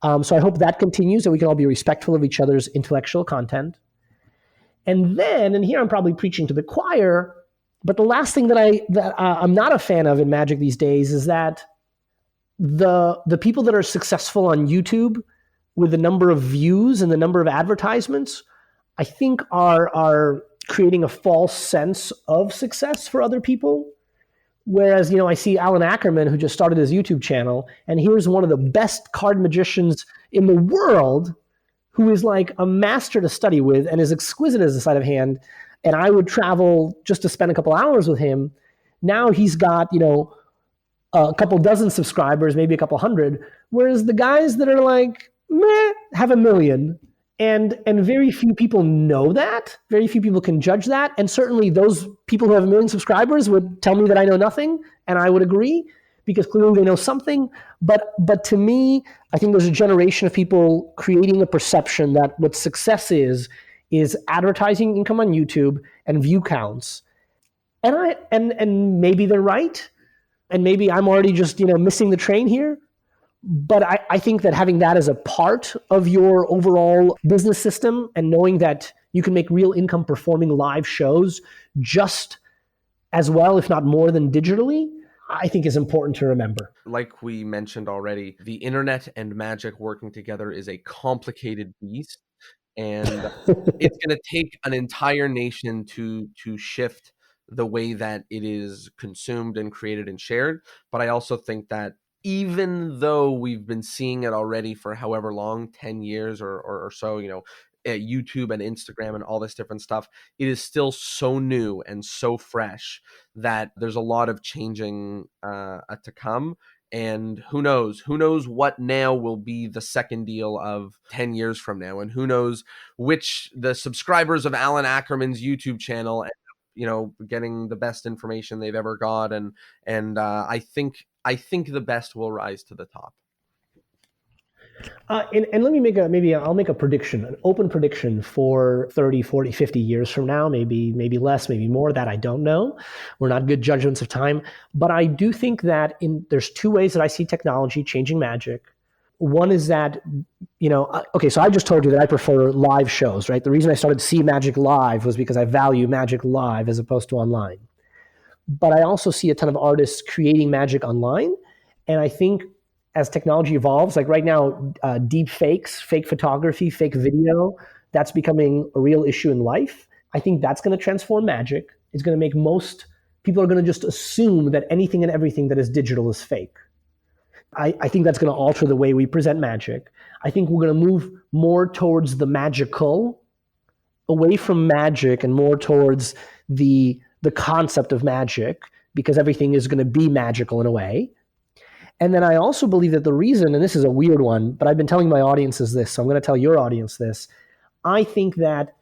So I hope that continues, and we can all be respectful of each other's intellectual content. And then, and here I'm probably preaching to the choir, But the last thing I'm not a fan of in magic these days is that the people that are successful on YouTube with the number of views and the number of advertisements, I think are creating a false sense of success for other people. Whereas, I see Alan Ackerman, who just started his YouTube channel, and here's one of the best card magicians in the world who is like a master to study with and is exquisite as a sleight of hand. And I would travel just to spend a couple hours with him. Now he's got, a couple dozen subscribers, maybe a couple hundred, whereas the guys that are like, meh, have 1 million. And very few people know that. Very few people can judge that. And certainly those people who have 1 million subscribers would tell me that I know nothing, and I would agree, because clearly they know something. But to me, I think there's a generation of people creating a perception that what success is advertising income on YouTube and view counts. And maybe they're right. And maybe I'm already just, missing the train here. But I think that having that as a part of your overall business system and knowing that you can make real income performing live shows just as well, if not more than digitally, I think is important to remember. Like we mentioned already, the internet and magic working together is a complicated beast. And it's going to take an entire nation to shift the way that it is consumed and created and shared. But I also think that even though we've been seeing it already for however long, 10 years or so, YouTube and Instagram and all this different stuff, it is still so new and so fresh that there's a lot of changing to come. And who knows what now will be the second deal of 10 years from now, and who knows which the subscribers of Alan Ackerman's YouTube channel, getting the best information they've ever got. And I think the best will rise to the top. And let me I'll make a prediction, an open prediction for 30, 40, 50 years from now, maybe less, maybe more, that I don't know. We're not good judgments of time. But I do think that there's two ways that I see technology changing magic. One is that, so I just told you that I prefer live shows, right? The reason I started to see magic live was because I value magic live as opposed to online. But I also see a ton of artists creating magic online. And I think as technology evolves, like right now, deep fakes, fake photography, fake video, that's becoming a real issue in life. I think that's going to transform magic. It's going to make most people are going to just assume that anything and everything that is digital is fake. I think that's going to alter the way we present magic. I think we're going to move more towards the magical, away from magic, and more towards the concept of magic, because everything is going to be magical in a way. And then I also believe that the reason, and this is a weird one, but I've been telling my audiences this, so I'm going to tell your audience this. I think that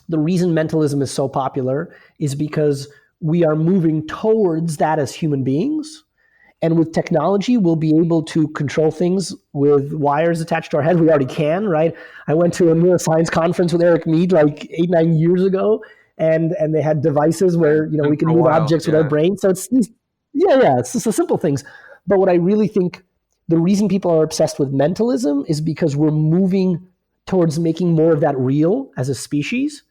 the reason mentalism is so popular is because we are moving towards that as human beings. And with technology, we'll be able to control things with wires attached to our head. We already can, right? I went to a neuroscience conference with Eric Mead like 8-9 years ago, and they had devices where we can move objects with our brain. So it's just the simple things. But what I really think the reason people are obsessed with mentalism is because we're moving towards making more of that real as a species.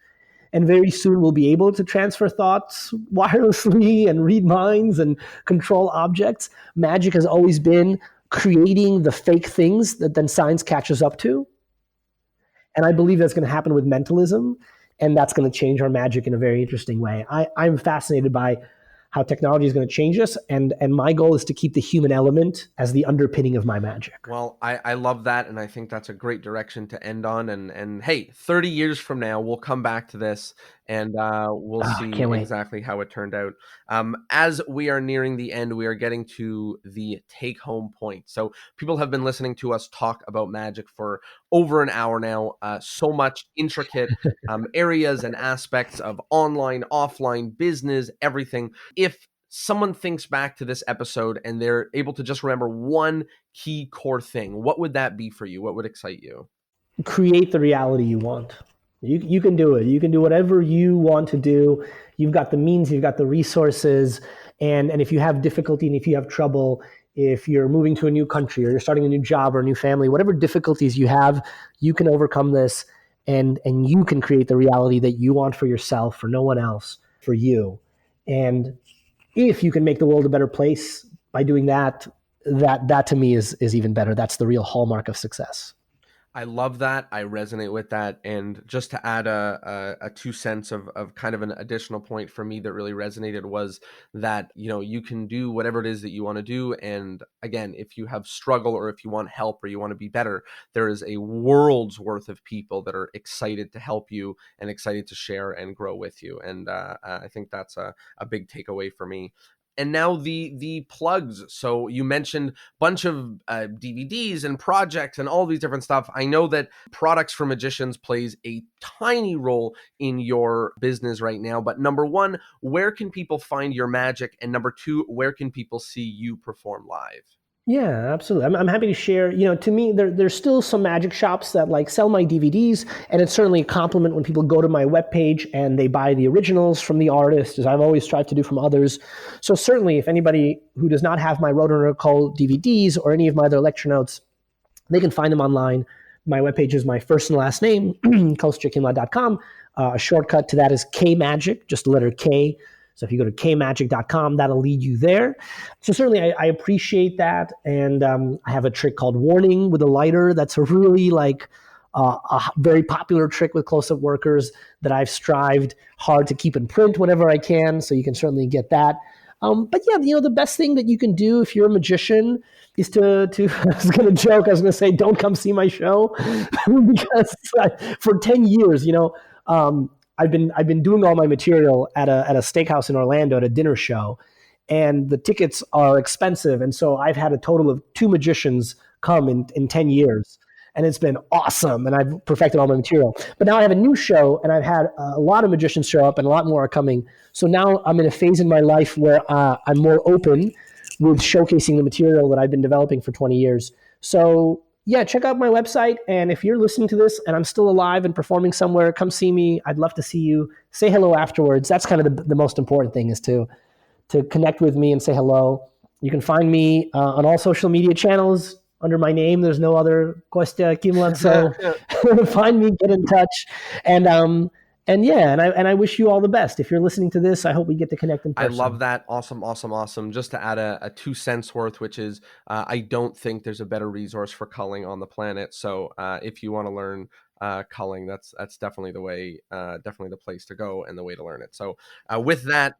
And very soon we'll be able to transfer thoughts wirelessly and read minds and control objects. Magic has always been creating the fake things that then science catches up to. And I believe that's going to happen with mentalism, and that's going to change our magic in a very interesting way. I'm fascinated by how technology is going to change us. And my goal is to keep the human element as the underpinning of my magic. Well, I love that. And I think that's a great direction to end on. And hey, 30 years from now, we'll come back to this and we'll see exactly how it turned out. As we are nearing the end, we are getting to the take home point. So people have been listening to us talk about magic for over an hour now. So much intricate areas and aspects of online, offline, business, everything. If someone thinks back to this episode and they're able to just remember one key core thing, what would that be for you? What would excite you? Create the reality you want. You can do it. You can do whatever you want to do. You've got the means, you've got the resources. And if you have difficulty and if you have trouble, if you're moving to a new country or you're starting a new job or a new family, whatever difficulties you have, you can overcome this and you can create the reality that you want for yourself, for no one else, for you. And if you can make the world a better place by doing that, that to me is even better. That's the real hallmark of success. I love that. I resonate with that. And just to add a 2 cents of kind of an additional point for me that really resonated was that, you can do whatever it is that you want to do. And again, if you have struggle or if you want help or you want to be better, there is a world's worth of people that are excited to help you and excited to share and grow with you. And I think that's a big takeaway for me. And now the plugs. So you mentioned a bunch of DVDs and projects and all these different stuff. I know that Products for Magicians plays a tiny role in your business right now. But number one, where can people find your magic? And number two, where can people see you perform live? Yeah, absolutely. I'm happy to share. To me, there's still some magic shops that sell my DVDs, and it's certainly a compliment when people go to my webpage and they buy the originals from the artist, as I've always strived to do from others. So certainly, if anybody who does not have my Roadrunner Call DVDs or any of my other lecture notes, they can find them online. My webpage is my first and last name, KostyaKimlat.com. A shortcut to that is KMagic, just the letter K. So if you go to kmagic.com, that'll lead you there. So certainly I appreciate that. And I have a trick called warning with a lighter. That's a really a very popular trick with close-up workers that I've strived hard to keep in print whenever I can. So you can certainly get that. But yeah, the best thing that you can do if you're a magician is to I was going to joke. I was going to say, don't come see my show because for 10 years, I've been doing all my material at a steakhouse in Orlando at a dinner show, and the tickets are expensive. And so I've had a total of 2 magicians come in 10 years, and it's been awesome. And I've perfected all my material. But now I have a new show, and I've had a lot of magicians show up, and a lot more are coming. So now I'm in a phase in my life where I'm more open with showcasing the material that I've been developing for 20 years. So yeah, check out my website. And if you're listening to this and I'm still alive and performing somewhere, come see me. I'd love to see you. Say hello afterwards. That's kind of the most important thing, is to connect with me and say hello. You can find me on all social media channels under my name. There's no other Kostya Kimlat. So find me, get in touch. And I wish you all the best. If you're listening to this, I hope we get to connect in person. I love that. Awesome. Just to add a 2 cents worth, which is I don't think there's a better resource for culling on the planet. So if you want to learn culling, that's definitely the way, definitely the place to go and the way to learn it. So with that,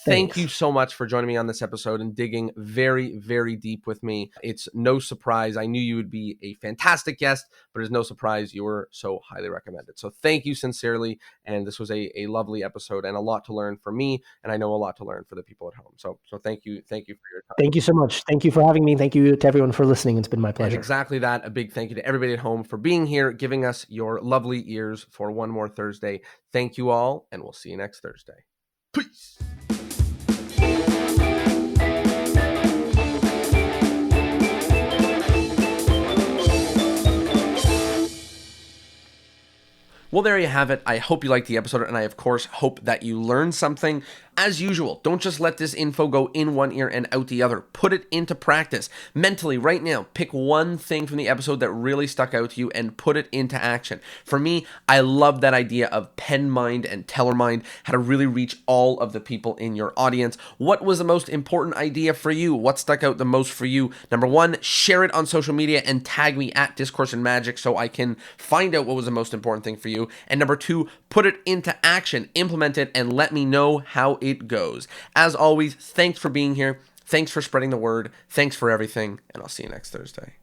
thank you so much for joining me on this episode and digging very, very deep with me. It's no surprise. I knew you would be a fantastic guest, but it's no surprise you were so highly recommended. So thank you sincerely. And this was a lovely episode and a lot to learn for me. And I know a lot to learn for the people at home. So thank you. Thank you for your time. Thank you so much. Thank you for having me. Thank you to everyone for listening. It's been my pleasure. And exactly that. A big thank you to everybody at home for being here, giving us your lovely ears for one more Thursday. Thank you all, and we'll see you next Thursday. Peace. Well, there you have it. I hope you liked the episode, and I, of course, hope that you learned something. As usual, don't just let this info go in one ear and out the other. Put it into practice. Mentally, right now, pick one thing from the episode that really stuck out to you and put it into action. For me, I love that idea of pen mind and teller mind, how to really reach all of the people in your audience. What was the most important idea for you? What stuck out the most for you? Number one, share it on social media and tag me at Discourse and Magic so I can find out what was the most important thing for you. And number two, put it into action, implement it, and let me know how it goes. As always, thanks for being here. Thanks for spreading the word. Thanks for everything. And I'll see you next Thursday.